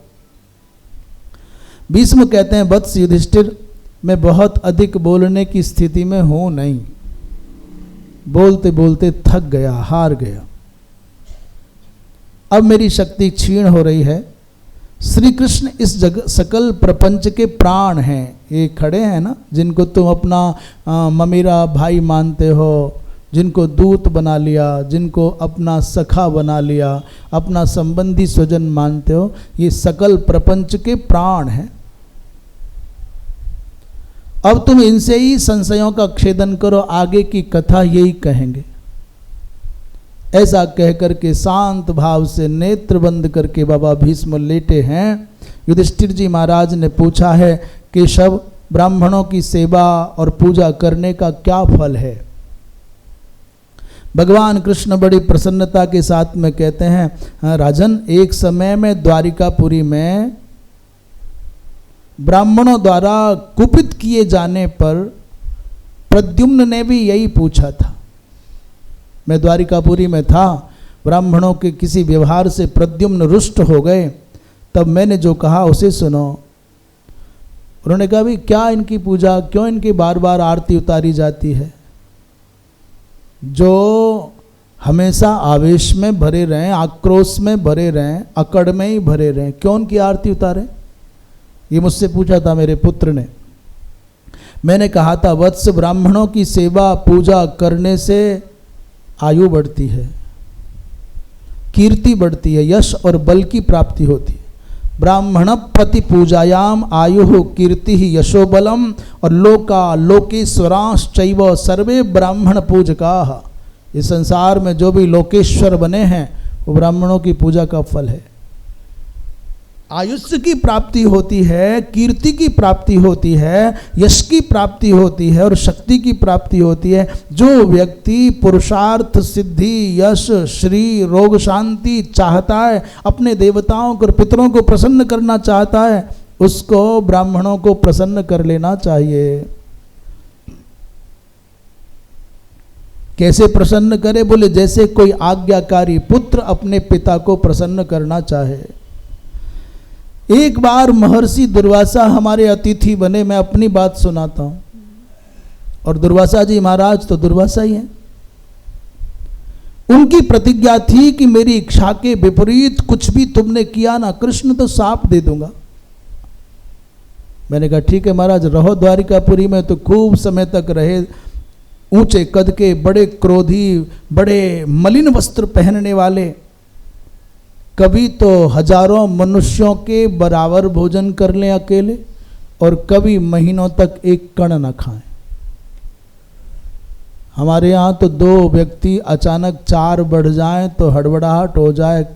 भीष्म कहते हैं वत्स युधिष्ठिर, मैं बहुत अधिक बोलने की स्थिति में हूं नहीं। बोलते बोलते थक गया, हार गया। अब मेरी शक्ति क्षीण हो रही है। श्री कृष्ण इस जगत सकल प्रपंच के प्राण हैं। ये खड़े हैं ना, जिनको तुम अपना ममीरा भाई मानते हो, जिनको दूत बना लिया, जिनको अपना सखा बना लिया, अपना संबंधी स्वजन मानते हो, ये सकल प्रपंच के प्राण हैं। अब तुम इनसे ही संशयों का छेदन करो, आगे की कथा यही कहेंगे। ऐसा कहकर के शांत भाव से नेत्र बंद करके बाबा भीष्म लेटे हैं। युधिष्ठिर जी महाराज ने पूछा है, केशव, ब्राह्मणों की सेवा और पूजा करने का क्या फल है? भगवान कृष्ण बड़ी प्रसन्नता के साथ में कहते हैं, हाँ राजन, एक समय में द्वारिकापुरी में ब्राह्मणों द्वारा कुपित किए जाने पर प्रद्युम्न ने भी यही पूछा था। मैं द्वारिकापुरी में था, ब्राह्मणों के किसी व्यवहार से प्रद्युम्न रुष्ट हो गए, तब मैंने जो कहा उसे सुनो। उन्होंने कहा, भी क्या इनकी पूजा, क्यों इनकी बार बार आरती उतारी जाती है? जो हमेशा आवेश में भरे रहें, आक्रोश में भरे रहें, अकड़ में ही भरे रहें, क्यों उनकी आरती उतारें? ये मुझसे पूछा था मेरे पुत्र ने। मैंने कहा था, वत्स, ब्राह्मणों की सेवा पूजा करने से आयु बढ़ती है, कीर्ति बढ़ती है, यश और बल की प्राप्ति होती है। ब्राह्मण प्रति पूजायाम आयु कीर्ति ही यशो बलम, और लोका लोकेश्वरांश्चैव सर्वे ब्राह्मण पूजका। इस संसार में जो भी लोकेश्वर बने हैं वो ब्राह्मणों की पूजा का फल है। आयुष्य की प्राप्ति होती है, कीर्ति की प्राप्ति होती है, यश की प्राप्ति होती है और शक्ति की प्राप्ति होती है। जो व्यक्ति पुरुषार्थ, सिद्धि, यश, श्री, रोग शांति चाहता है, अपने देवताओं और पितरों को प्रसन्न करना चाहता है, उसको ब्राह्मणों को प्रसन्न कर लेना चाहिए। कैसे प्रसन्न करे? बोले, जैसे कोई आज्ञाकारी पुत्र अपने पिता को प्रसन्न करना चाहे। एक बार महर्षि दुर्वासा हमारे अतिथि बने। मैं अपनी बात सुनाता हूं, और दुर्वासा जी महाराज तो दुर्वासा ही हैं। उनकी प्रतिज्ञा थी कि मेरी इच्छा के विपरीत कुछ भी तुमने किया ना, कृष्ण तो साफ दे दूंगा। मैंने कहा, ठीक है महाराज, रहो द्वारिकापुरी में। तो खूब समय तक रहे। ऊंचे कद के, बड़े क्रोधी, बड़े मलिन वस्त्र पहनने वाले, कभी तो हजारों मनुष्यों के बराबर भोजन कर लें अकेले, और कभी महीनों तक एक कण न खाएं। हमारे यहाँ तो दो व्यक्ति अचानक चार बढ़ जाएं तो हड़बड़ाहट हो जाए,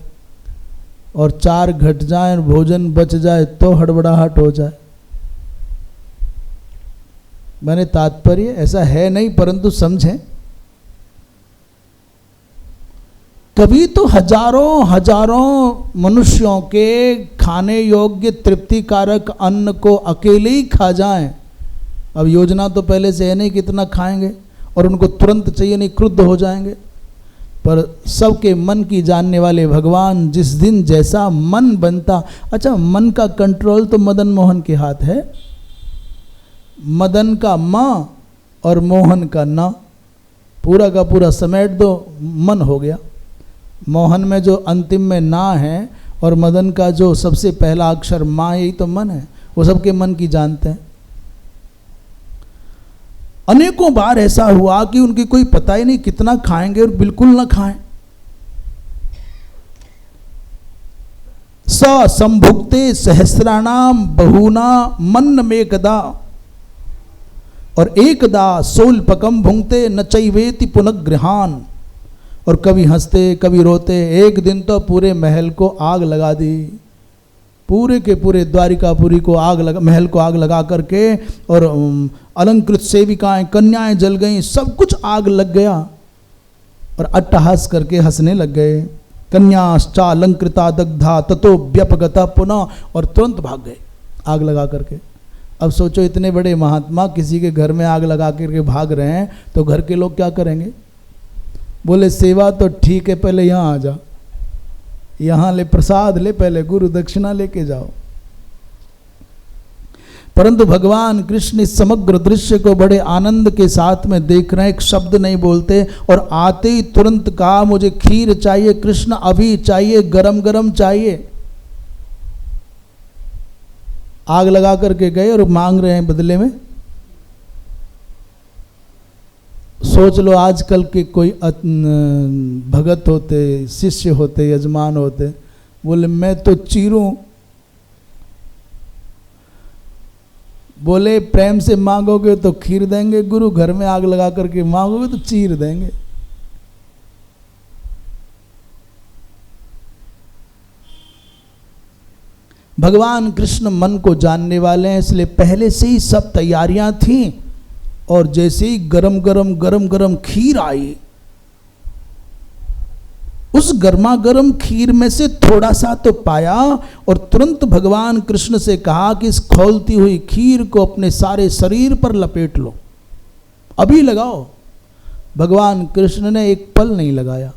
और चार घट जाएं और भोजन बच जाए तो हड़बड़ाहट हो जाए। मैंने तात्पर्य ऐसा है नहीं, परंतु समझें, कभी तो हजारों हजारों मनुष्यों के खाने योग्य तृप्तिकारक अन्न को अकेले ही खा जाएं। अब योजना तो पहले से है नहीं कितना खाएंगे, और उनको तुरंत चाहिए नहीं, क्रुद्ध हो जाएंगे। पर सबके मन की जानने वाले भगवान, जिस दिन जैसा मन बनता। अच्छा, मन का कंट्रोल तो मदन मोहन के हाथ है। मदन का म और मोहन का न, पूरा का पूरा समेट दो, मन हो गया। मोहन में जो अंतिम में ना है, और मदन का जो सबसे पहला अक्षर माँ, यही तो मन है। वो सबके मन की जानते हैं। अनेकों बार ऐसा हुआ कि उनकी कोई पता ही नहीं कितना खाएंगे, और बिल्कुल ना खाएं। स संभुक्ते सहस्राणाम बहुना मन्न मेकदा, और एकदा सोल्पकम भुंगते न चैवेति पुनर्गृहान। और कभी हंसते कभी रोते। एक दिन तो पूरे महल को आग लगा दी, पूरे के पूरे द्वारिकापुरी को आग लगा, महल को आग लगा करके, और अलंकृत सेविकाएं, कन्याएं जल गईं, सब कुछ आग लग गया। और अट्टहास करके हंसने लग गए। कन्याश्चा अलंकृता दग्धा ततो व्यपगता पुनः, और तुरंत भाग गए आग लगा करके। अब सोचो, इतने बड़े महात्मा किसी के घर में आग लगा करके भाग रहे हैं, तो घर के लोग क्या करेंगे? बोले, सेवा तो ठीक है, पहले यहाँ आ जा, यहाँ ले प्रसाद ले, पहले गुरु दक्षिणा लेके जाओ। परंतु भगवान कृष्ण इस समग्र दृश्य को बड़े आनंद के साथ में देख रहे हैं, एक शब्द नहीं बोलते और आते ही तुरंत कहा मुझे खीर चाहिए कृष्ण, अभी चाहिए, गरम गरम चाहिए। आग लगा करके गए और मांग रहे हैं बदले में। सोच लो आजकल के कोई भगत होते, शिष्य होते, यजमान होते, बोले मैं तो चीरूं। बोले प्रेम से मांगोगे तो खीर देंगे गुरु, घर में आग लगा करके मांगोगे तो चीर देंगे। भगवान कृष्ण मन को जानने वाले हैं, इसलिए पहले से ही सब तैयारियां थी और जैसे ही गरम गरम खीर आई, उस गर्मा गर्म खीर में से थोड़ा सा तो पाया और तुरंत भगवान कृष्ण से कहा कि इस खौलती हुई खीर को अपने सारे शरीर पर लपेट लो, अभी लगाओ। भगवान कृष्ण ने एक पल नहीं लगाया,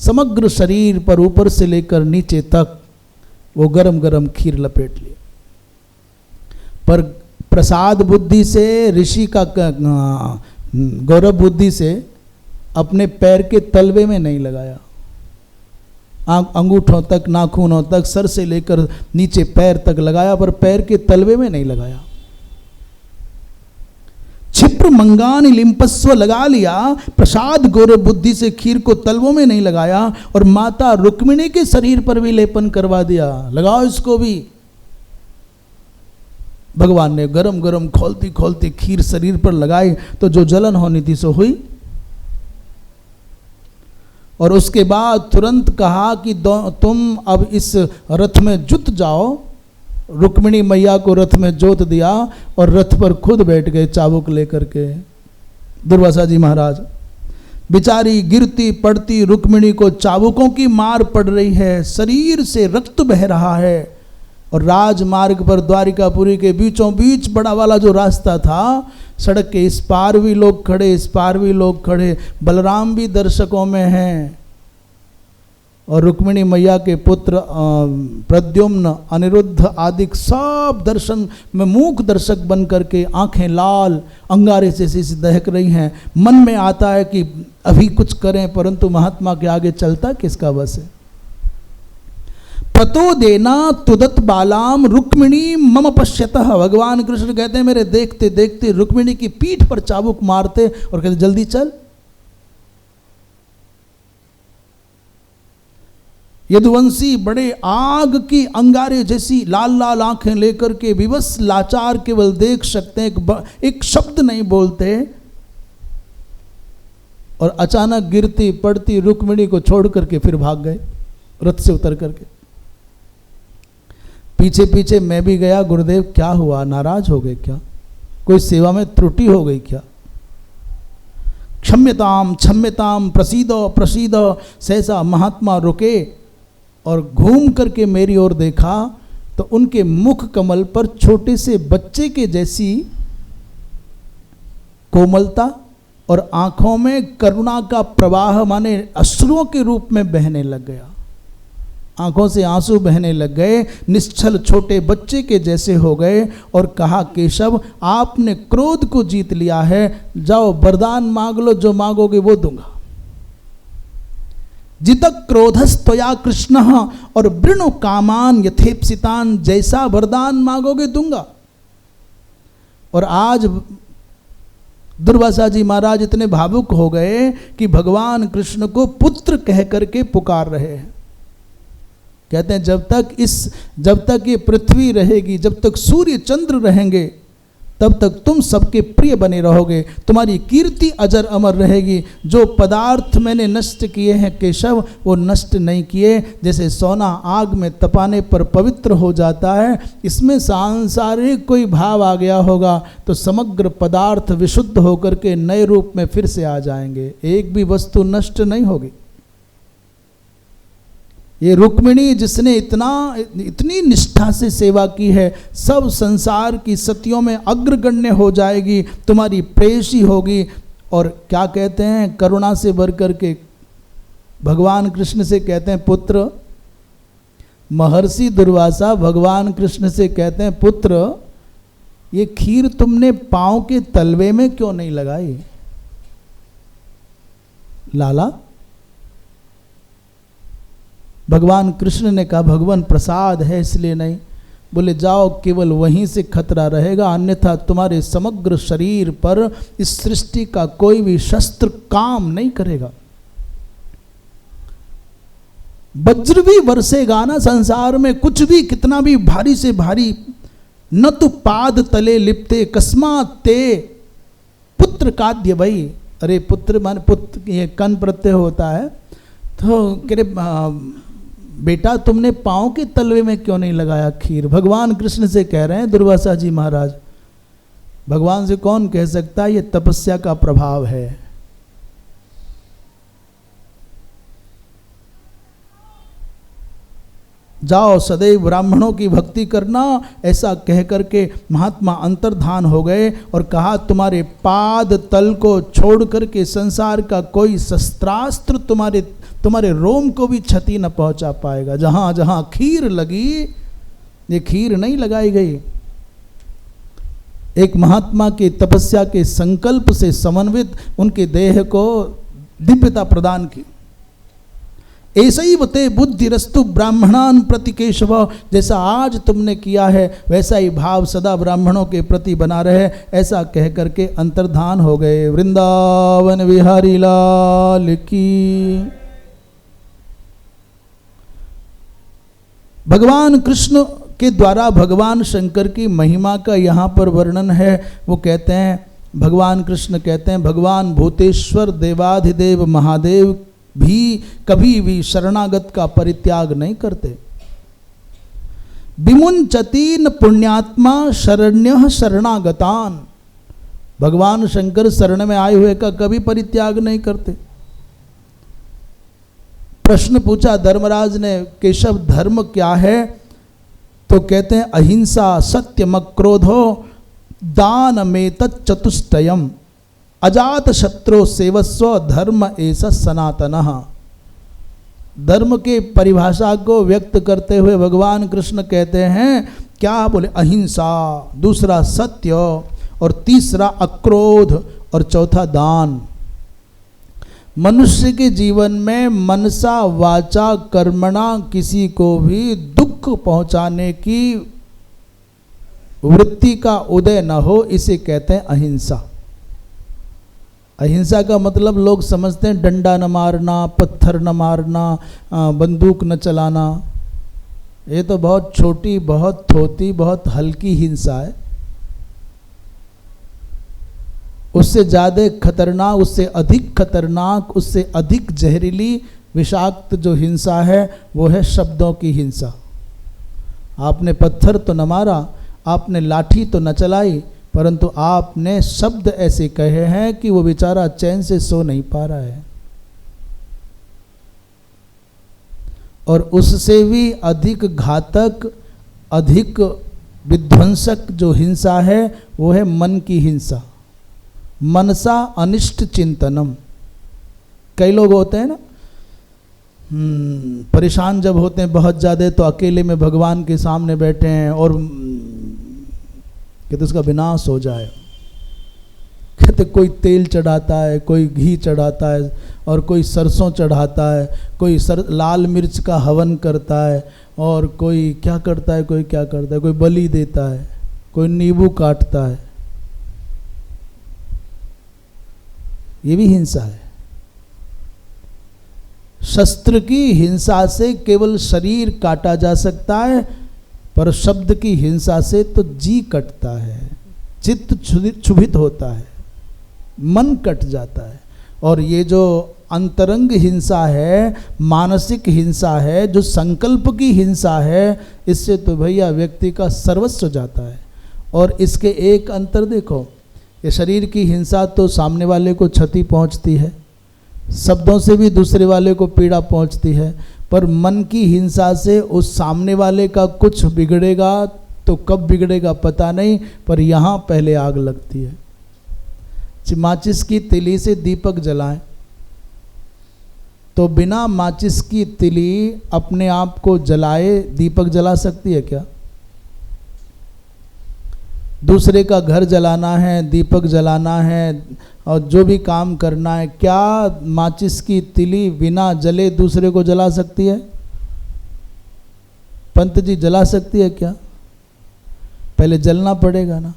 समग्र शरीर पर ऊपर से लेकर नीचे तक वो गरम गरम खीर लपेट ली। पर प्रसाद बुद्धि से, ऋषि का गौरव बुद्धि से अपने पैर के तलवे में नहीं लगाया, अंगूठों तक, नाखूनों तक, सर से लेकर नीचे पैर तक लगाया, पर पैर के तलवे में नहीं लगाया। क्षिप्र मंगान लिम्पस्व लगा लिया, प्रसाद गौरव बुद्धि से खीर को तलवों में नहीं लगाया और माता रुक्मिणी के शरीर पर भी लेपन करवा दिया, लगाओ इसको भी। भगवान ने गरम गरम खोलती खोलती खीर शरीर पर लगाई तो जो जलन होनी थी सो हुई। और उसके बाद तुरंत कहा कि तुम अब इस रथ में जुत जाओ। रुक्मिणी मैया को रथ में जोत दिया और रथ पर खुद बैठ गए चाबुक लेकर के। दुर्वासा जी महाराज, बेचारी गिरती पड़ती रुक्मिणी को चाबुकों की मार पड़ रही है, शरीर से रक्त बह रहा है और राजमार्ग पर द्वारिकापुरी के बीचों बीच बड़ा वाला जो रास्ता था, सड़क के इस पार भी लोग खड़े, इस पार भी लोग खड़े, बलराम भी दर्शकों में हैं और रुक्मिणी मैया के पुत्र प्रद्युम्न, अनिरुद्ध आदि सब दर्शन में मूक दर्शक बन करके आंखें लाल अंगारे से दहक रही हैं। मन में आता है कि अभी कुछ करें, परंतु महात्मा के आगे चलता किसका बस है। पतो देना तुदत बालाम रुक्मिणी मम पश्यतः। भगवान कृष्ण कहते हैं मेरे देखते देखते रुक्मिणी की पीठ पर चाबुक मारते और कहते जल्दी चल। यदुवंशी बड़े आग की अंगारे जैसी लाल लाल आंखें लेकर के विवश लाचार केवल देख सकते हैं, एक शब्द नहीं बोलते और अचानक गिरती पड़ती रुक्मिणी को छोड़ करके फिर भाग गए रथ से उतर करके। पीछे पीछे मैं भी गया, गुरुदेव क्या हुआ, नाराज हो गए क्या, कोई सेवा में त्रुटि हो गई क्या? क्षम्यताम क्षम्यताम प्रसीदो प्रसीदो। सहसा महात्मा रुके और घूम करके मेरी ओर देखा तो उनके मुख कमल पर छोटे से बच्चे के जैसी कोमलता और आंखों में करुणा का प्रवाह माने अश्रुओं के रूप में बहने लग गया। आंखों से आंसू बहने लग गए, निश्चल छोटे बच्चे के जैसे हो गए और कहा केशव आपने क्रोध को जीत लिया है, जाओ वरदान मांग लो, जो मांगोगे वो दूंगा। जितक क्रोधस्तया कृष्ण और वृणु कामान यथेप्सितान, जैसा वरदान मांगोगे दूंगा। और आज दुर्वासा जी महाराज इतने भावुक हो गए कि भगवान कृष्ण को पुत्र कह करके पुकार रहे हैं। कहते हैं जब तक ये पृथ्वी रहेगी, जब तक सूर्य चंद्र रहेंगे, तब तक तुम सबके प्रिय बने रहोगे, तुम्हारी कीर्ति अजर अमर रहेगी। जो पदार्थ मैंने नष्ट किए हैं केशव, वो नष्ट नहीं किए। जैसे सोना आग में तपाने पर पवित्र हो जाता है, इसमें सांसारिक कोई भाव आ गया होगा तो समग्र पदार्थ विशुद्ध होकर के नए रूप में फिर से आ जाएंगे, एक भी वस्तु नष्ट नहीं होगी। ये रुक्मिणी जिसने इतनी निष्ठा से सेवा की है, सब संसार की सतियों में अग्रगण्य हो जाएगी, तुम्हारी प्रेयसी होगी। और क्या कहते हैं, करुणा से भर करके भगवान कृष्ण से कहते हैं पुत्र महर्षि दुर्वासा भगवान कृष्ण से कहते हैं, पुत्र ये खीर तुमने पांव के तलवे में क्यों नहीं लगाई? लाला, भगवान कृष्ण ने कहा भगवान प्रसाद है इसलिए नहीं। बोले जाओ, केवल वहीं से खतरा रहेगा, अन्यथा तुम्हारे समग्र शरीर पर इस सृष्टि का कोई भी शस्त्र काम नहीं करेगा। वज्र भी बरसेगा ना संसार में, कुछ भी कितना भी भारी से भारी, न तो पाद तले लिपते कस्मात ते पुत्र काद्य भई। अरे पुत्र मान पुत्र, ये कन प्रत्यय होता है, तो कह बेटा तुमने पांव के तलवे में क्यों नहीं लगाया खीर? भगवान कृष्ण से कह रहे हैं दुर्वासा जी महाराज। भगवान से कौन कह सकता है? ये तपस्या का प्रभाव है। जाओ सदैव ब्राह्मणों की भक्ति करना, ऐसा कह करके महात्मा अंतर्धान हो गए और कहा तुम्हारे पाद तल को छोड़ करके संसार का कोई शस्त्रास्त्र तुम्हारे रोम को भी क्षति न पहुंचा पाएगा। जहां जहां खीर लगी, ये खीर नहीं लगाई गई, एक महात्मा के तपस्या के संकल्प से समन्वित उनके देह को दिव्यता प्रदान की। ऐसा ही बते बुद्धिरस्तु ब्राह्मणान प्रति केशव, जैसा आज तुमने किया है वैसा ही भाव सदा ब्राह्मणों के प्रति बना रहे, ऐसा कह करके अंतर्धान हो गए। वृंदावन विहारी लाल की। भगवान कृष्ण के द्वारा भगवान शंकर की महिमा का यहाँ पर वर्णन है। वो कहते हैं, भगवान कृष्ण कहते हैं, भगवान भूतेश्वर देवाधिदेव महादेव भी कभी भी शरणागत का परित्याग नहीं करते। विमुंचतीन पुण्यात्मा शरण्य शरणागतान, भगवान शंकर शरण में आए हुए का कभी परित्याग नहीं करते। प्रश्न पूछा धर्मराज ने, केशव धर्म क्या है? तो कहते हैं अहिंसा सत्यम क्रोधो दान में तत्चतुष्टयम अजात शत्रु सेवस्व धर्म ऐसा सनातनः। धर्म के परिभाषा को व्यक्त करते हुए भगवान कृष्ण कहते हैं क्या? बोले अहिंसा, दूसरा सत्य, और तीसरा अक्रोध, और चौथा दान। मनुष्य के जीवन में मनसा वाचा कर्मणा किसी को भी दुख पहुंचाने की वृत्ति का उदय न हो, इसे कहते हैं अहिंसा। अहिंसा का मतलब लोग समझते हैं डंडा न मारना, पत्थर न मारना, बंदूक न चलाना। ये तो बहुत छोटी, बहुत थोती, बहुत हल्की हिंसा है। उससे ज़्यादा खतरनाक, उससे अधिक खतरनाक, उससे अधिक जहरीली विषाक्त जो हिंसा है वो है शब्दों की हिंसा। आपने पत्थर तो न मारा, आपने लाठी तो न चलाई, परंतु आपने शब्द ऐसे कहे हैं कि वो बेचारा चैन से सो नहीं पा रहा है। और उससे भी अधिक घातक, अधिक विध्वंसक जो हिंसा है वो है मन की हिंसा। मनसा अनिष्ट चिंतनम। कई लोग होते हैं ना, परेशान जब होते हैं बहुत ज़्यादा, तो अकेले में भगवान के सामने बैठे हैं और कहते उसका विनाश हो जाए। कहते कोई तेल चढ़ाता है, कोई घी चढ़ाता है, और कोई सरसों चढ़ाता है, कोई लाल मिर्च का हवन करता है, और कोई क्या करता है, कोई क्या करता है, कोई बलि देता है, कोई नींबू काटता है। ये भी हिंसा है। शस्त्र की हिंसा से केवल शरीर काटा जा सकता है, पर शब्द की हिंसा से तो जी कटता है, चित्त क्षुभित होता है, मन कट जाता है। और ये जो अंतरंग हिंसा है, मानसिक हिंसा है, जो संकल्प की हिंसा है, इससे तो भैया व्यक्ति का सर्वस्व जाता है। और इसके एक अंतर देखो, ये शरीर की हिंसा तो सामने वाले को क्षति पहुंचती है, शब्दों से भी दूसरे वाले को पीड़ा पहुंचती है, पर मन की हिंसा से उस सामने वाले का कुछ बिगड़ेगा तो कब बिगड़ेगा पता नहीं, पर यहाँ पहले आग लगती है। माचिस की तिली से दीपक जलाएं, तो बिना माचिस की तिली अपने आप को जलाए दीपक जला सकती है क्या? दूसरे का घर जलाना है, दीपक जलाना है और जो भी काम करना है, क्या माचिस की तिली बिना जले दूसरे को जला सकती है? पंत जी जला सकती है क्या? पहले जलना पड़ेगा ना।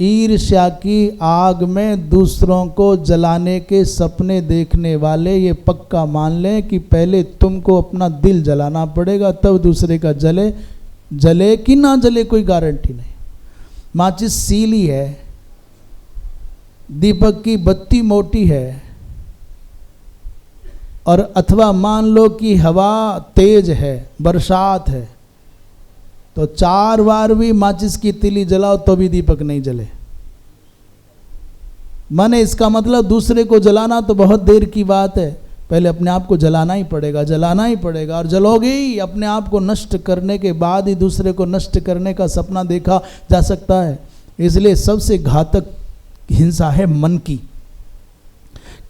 ईर्ष्या की आग में दूसरों को जलाने के सपने देखने वाले ये पक्का मान लें कि पहले तुमको अपना दिल जलाना पड़ेगा, तब दूसरे का जले। जले कि ना जले कोई गारंटी नहीं। माचिस सीली है, दीपक की बत्ती मोटी है, और अथवा मान लो कि हवा तेज है, बरसात है, तो 4 बार भी माचिस की तिली जलाओ तो भी दीपक नहीं जले। माने इसका मतलब दूसरे को जलाना तो बहुत देर की बात है, पहले अपने आप को जलाना ही पड़ेगा, जलाना ही पड़ेगा। और जलोगे ही, अपने आप को नष्ट करने के बाद ही दूसरे को नष्ट करने का सपना देखा जा सकता है। इसलिए सबसे घातक हिंसा है मन की।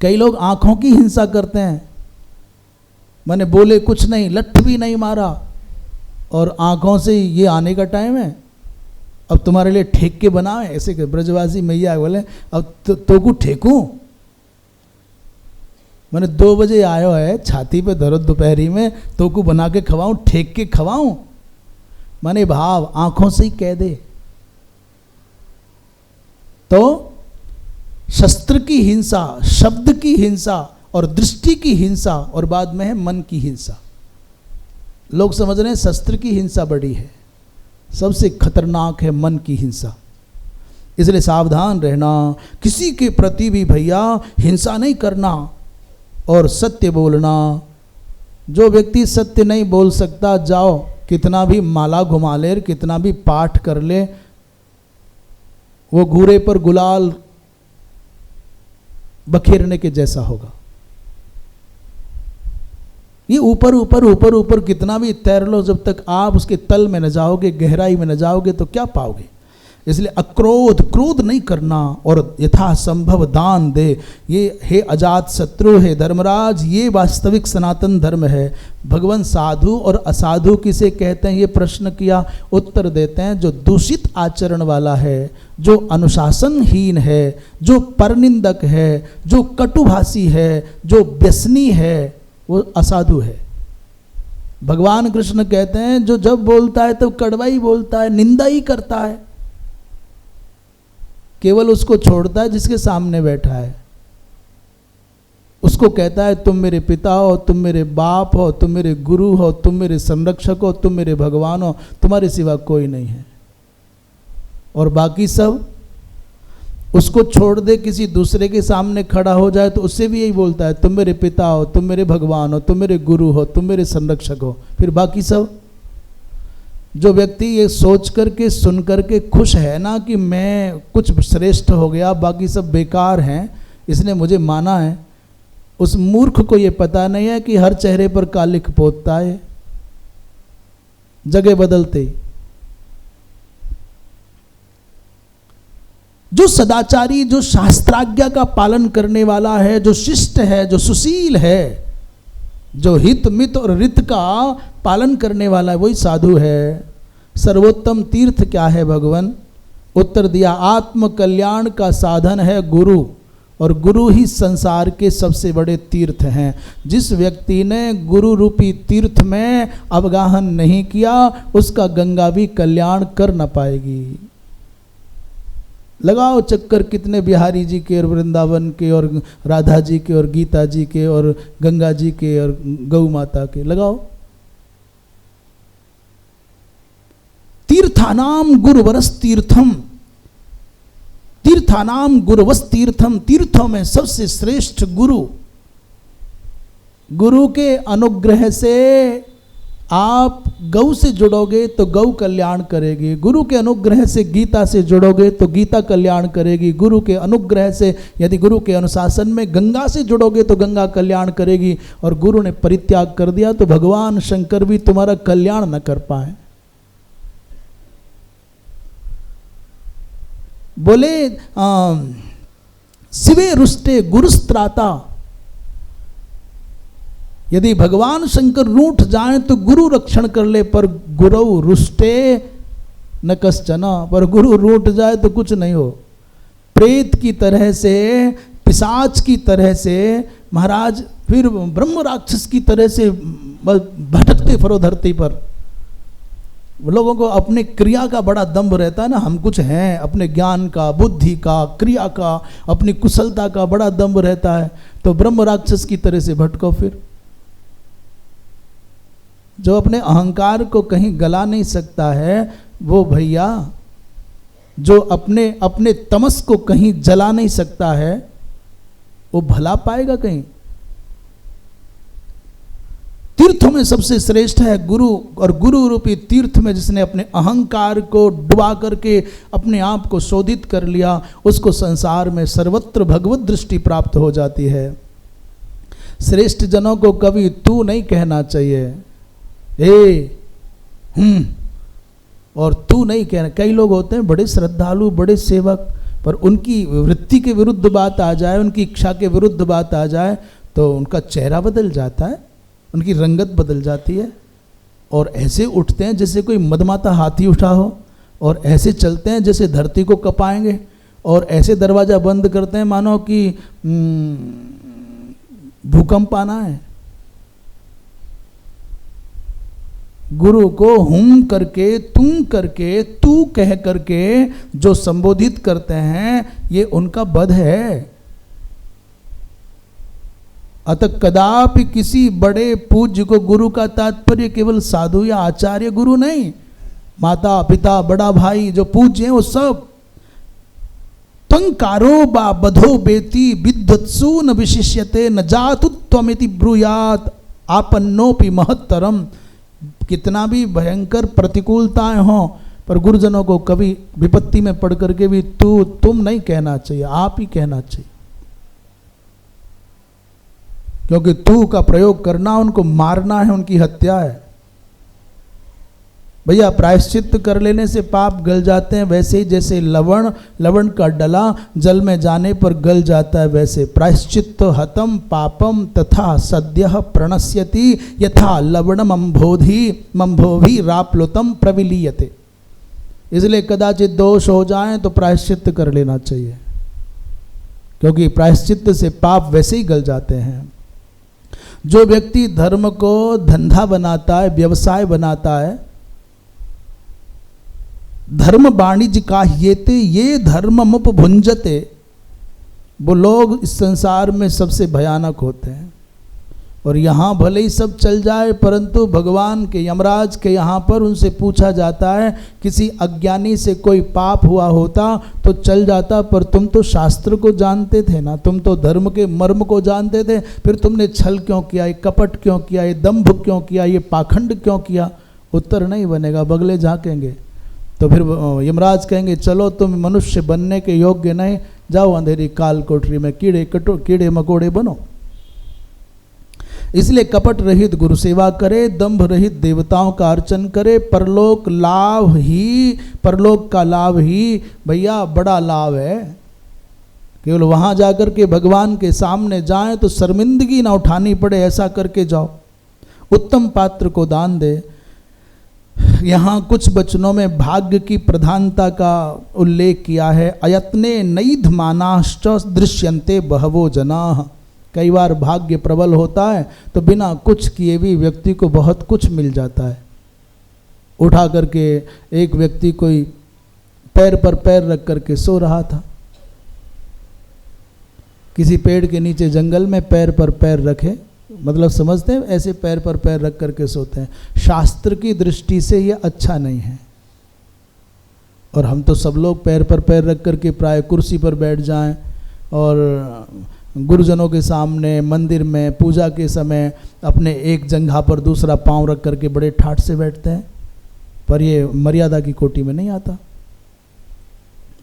कई लोग आंखों की हिंसा करते हैं, मैंने बोले कुछ नहीं, लठ भी नहीं मारा, और आंखों से ये आने का टाइम है, अब तुम्हारे लिए ठेक के बनावे। ऐसे ब्रजवासी मैया बोले अब तो को ठेकूं, मैंने 2 बजे आयो है, छाती पे दर्द दोपहरी में, तो को बना के खवाऊं, ठेक के खवाऊं। माने भाव आंखों से ही कह दे। तो शस्त्र की हिंसा, शब्द की हिंसा और दृष्टि की हिंसा, और बाद में है मन की हिंसा। लोग समझ रहे हैं शस्त्र की हिंसा बड़ी है, सबसे खतरनाक है मन की हिंसा। इसलिए सावधान रहना, किसी के प्रति भी भैया हिंसा नहीं करना और सत्य बोलना। जो व्यक्ति सत्य नहीं बोल सकता, जाओ कितना भी माला घुमा ले, कितना भी पाठ कर ले, वो घूरे पर गुलाल बखेरने के जैसा होगा। ये ऊपर ऊपर ऊपर ऊपर कितना भी तैर लो, जब तक आप उसके तल में न जाओगे, गहराई में न जाओगे, तो क्या पाओगे। इसलिए अक्रोध, क्रोध नहीं करना, और यथासंभव दान दे। ये हे अजात शत्रु, हे धर्मराज, ये वास्तविक सनातन धर्म है। भगवान साधु और असाधु किसे कहते हैं, ये प्रश्न किया, उत्तर देते हैं जो दूषित आचरण वाला है, जो अनुशासनहीन है, जो परनिंदक है, जो कटुभाषी है, जो व्यसनी है, वो असाधु है। भगवान कृष्ण कहते हैं जो जब बोलता है तो कड़वा ही बोलता है, निंदा ही करता है, केवल उसको छोड़ता है जिसके सामने बैठा है। उसको कहता है तुम मेरे पिता हो, तुम मेरे बाप हो, तुम मेरे गुरु हो, तुम मेरे संरक्षक हो, तुम मेरे भगवान हो, तुम्हारे सिवा कोई नहीं है। और बाकी सब उसको छोड़ दे, किसी दूसरे के सामने खड़ा हो जाए तो उससे भी यही बोलता है तुम मेरे पिता हो, तुम मेरे भगवान हो, तुम मेरे गुरु हो, तुम मेरे संरक्षक हो। फिर बाकी सब, जो व्यक्ति ये सोच करके सुन करके खुश है ना कि मैं कुछ श्रेष्ठ हो गया, बाकी सब बेकार हैं, इसने मुझे माना है, उस मूर्ख को ये पता नहीं है कि हर चेहरे पर कालिख पोतता है, जगह बदलते। जो सदाचारी, जो शास्त्राज्ञा का पालन करने वाला है, जो शिष्ट है, जो सुशील है, जो हित मित और रित का पालन करने वाला है, वही साधु है। सर्वोत्तम तीर्थ क्या है भगवान? उत्तर दिया, आत्म कल्याण का साधन है गुरु, और गुरु ही संसार के सबसे बड़े तीर्थ हैं। जिस व्यक्ति ने गुरु रूपी तीर्थ में अवगाहन नहीं किया, उसका गंगा भी कल्याण कर न पाएगी। लगाओ चक्कर कितने बिहारी जी के और वृंदावन के और राधा जी के और गीता जी के और गंगा जी के और गौ माता के, लगाओ। तीर्थानाम गुरुवरस तीर्थम, तीर्थानाम गुरुवस तीर्थम, तीर्थों में सबसे श्रेष्ठ गुरु। गुरु के अनुग्रह से आप गौ से जुड़ोगे तो गौ कल्याण करेगी, गुरु के अनुग्रह से गीता से जुड़ोगे तो गीता कल्याण करेगी, गुरु के अनुग्रह से यदि गुरु के अनुशासन में गंगा से जुड़ोगे तो गंगा कल्याण करेगी, और गुरु ने परित्याग कर दिया तो भगवान शंकर भी तुम्हारा कल्याण न कर पाए। बोले शिवे रुष्टे गुरुस्त्राता, यदि भगवान शंकर रूठ जाए तो गुरु रक्षण कर ले, पर गुरु रुष्टे न कश्चन, पर गुरु रूठ जाए तो कुछ नहीं हो। प्रेत की तरह से, पिशाच की तरह से महाराज फिर ब्रह्म राक्षस की तरह से भटकते फिरो धरती पर। लोगों को अपने क्रिया का बड़ा दंभ रहता है ना, हम कुछ हैं, अपने ज्ञान का, बुद्धि का, क्रिया का, अपनी कुशलता का बड़ा दंभ रहता है। तो ब्रह्म राक्षस की तरह से भटको फिर। जो अपने अहंकार को कहीं गला नहीं सकता है, वो भैया जो अपने अपने तमस को कहीं जला नहीं सकता है, वो भला पाएगा कहीं। तीर्थों में सबसे श्रेष्ठ है गुरु, और गुरु रूपी तीर्थ में जिसने अपने अहंकार को डुबा करके अपने आप को शोधित कर लिया, उसको संसार में सर्वत्र भगवत दृष्टि प्राप्त हो जाती है। श्रेष्ठ जनों को कभी तू नहीं कहना चाहिए, और तू नहीं कहना। कई लोग होते हैं बड़े श्रद्धालु, बड़े सेवक, पर उनकी वृत्ति के विरुद्ध बात आ जाए, उनकी इच्छा के विरुद्ध बात आ जाए तो उनका चेहरा बदल जाता है, उनकी रंगत बदल जाती है, और ऐसे उठते हैं जैसे कोई मदमाता हाथी उठा हो, और ऐसे चलते हैं जैसे धरती को कपाएंगे, और ऐसे दरवाज़ा बंद करते हैं मानो कि भूकंप आना है। गुरु को हुम करके, तुम करके, तू कह करके जो संबोधित करते हैं, ये उनका बध है। अतः कदापि किसी बड़े पूज्य को गुरु का तात्पर्य केवल साधु या आचार्य गुरु नहीं, माता पिता बड़ा भाई जो पूज्य हैं वो सब। त्वंकारो बा बधो बेति विद्वत्सु न विशिष्यते न जातु त्वमिति ब्रूयात आपन्नोपि महत्तरम। कितना भी भयंकर प्रतिकूलताएं हों, पर गुरुजनों को कभी विपत्ति में पड़ करके भी तू तुम नहीं कहना चाहिए, आप ही कहना चाहिए। क्योंकि तू का प्रयोग करना उनको मारना है, उनकी हत्या है। भैया प्रायश्चित कर लेने से पाप गल जाते हैं, वैसे ही जैसे लवण का डला जल में जाने पर गल जाता है, वैसे प्रायश्चित हतम पापम तथा सद्यः प्रणश्यति यथा लवणम मंभोभि राप्लुतम प्रविलीयते। इसलिए कदाचित दोष हो जाए तो प्रायश्चित कर लेना चाहिए, क्योंकि प्रायश्चित से पाप वैसे ही गल जाते हैं। जो व्यक्ति धर्म को धंधा बनाता है, व्यवसाय बनाता है, धर्म वाणिज्य काह्येते ये धर्ममुपभुंजते, वो लोग इस संसार में सबसे भयानक होते हैं। और यहाँ भले ही सब चल जाए, परंतु भगवान के यमराज के यहाँ पर उनसे पूछा जाता है, किसी अज्ञानी से कोई पाप हुआ होता तो चल जाता, पर तुम तो शास्त्र को जानते थे ना, तुम तो धर्म के मर्म को जानते थे, फिर तुमने छल क्यों किया, ये कपट क्यों किया, ये दंभ क्यों किया, ये पाखंड क्यों किया। उत्तर नहीं बनेगा, बगले झाँकेंगे। तो फिर यमराज कहेंगे चलो तुम मनुष्य बनने के योग्य नहीं, जाओ अंधेरी काल कोठरी में कीड़े मकोड़े बनो। इसलिए कपट रहित गुरु सेवा करे, दंभ रहित देवताओं का अर्चन करे। परलोक का लाभ ही भैया बड़ा लाभ है। केवल वहां जाकर के भगवान के सामने जाएं तो शर्मिंदगी ना उठानी पड़े, ऐसा करके जाओ। उत्तम पात्र को दान दे। यहाँ कुछ वचनों में भाग्य की प्रधानता का उल्लेख किया है। अयत्ने नैध मानाश्च दृश्यन्ते बहवो जनाः। कई बार भाग्य प्रबल होता है तो बिना कुछ किए भी व्यक्ति को बहुत कुछ मिल जाता है। उठा करके एक व्यक्ति कोई पैर पर पैर रख करके सो रहा था, किसी पेड़ के नीचे जंगल में पैर पर पैर रखे, मतलब समझते हैं ऐसे पैर पर पैर रख करके सोते हैं। शास्त्र की दृष्टि से ये अच्छा नहीं है। और हम तो सब लोग पैर पर पैर रख करके प्राय कुर्सी पर बैठ जाएं, और गुरुजनों के सामने मंदिर में पूजा के समय अपने एक जंघा पर दूसरा पांव रख करके बड़े ठाठ से बैठते हैं, पर ये मर्यादा की कोटि में नहीं आता।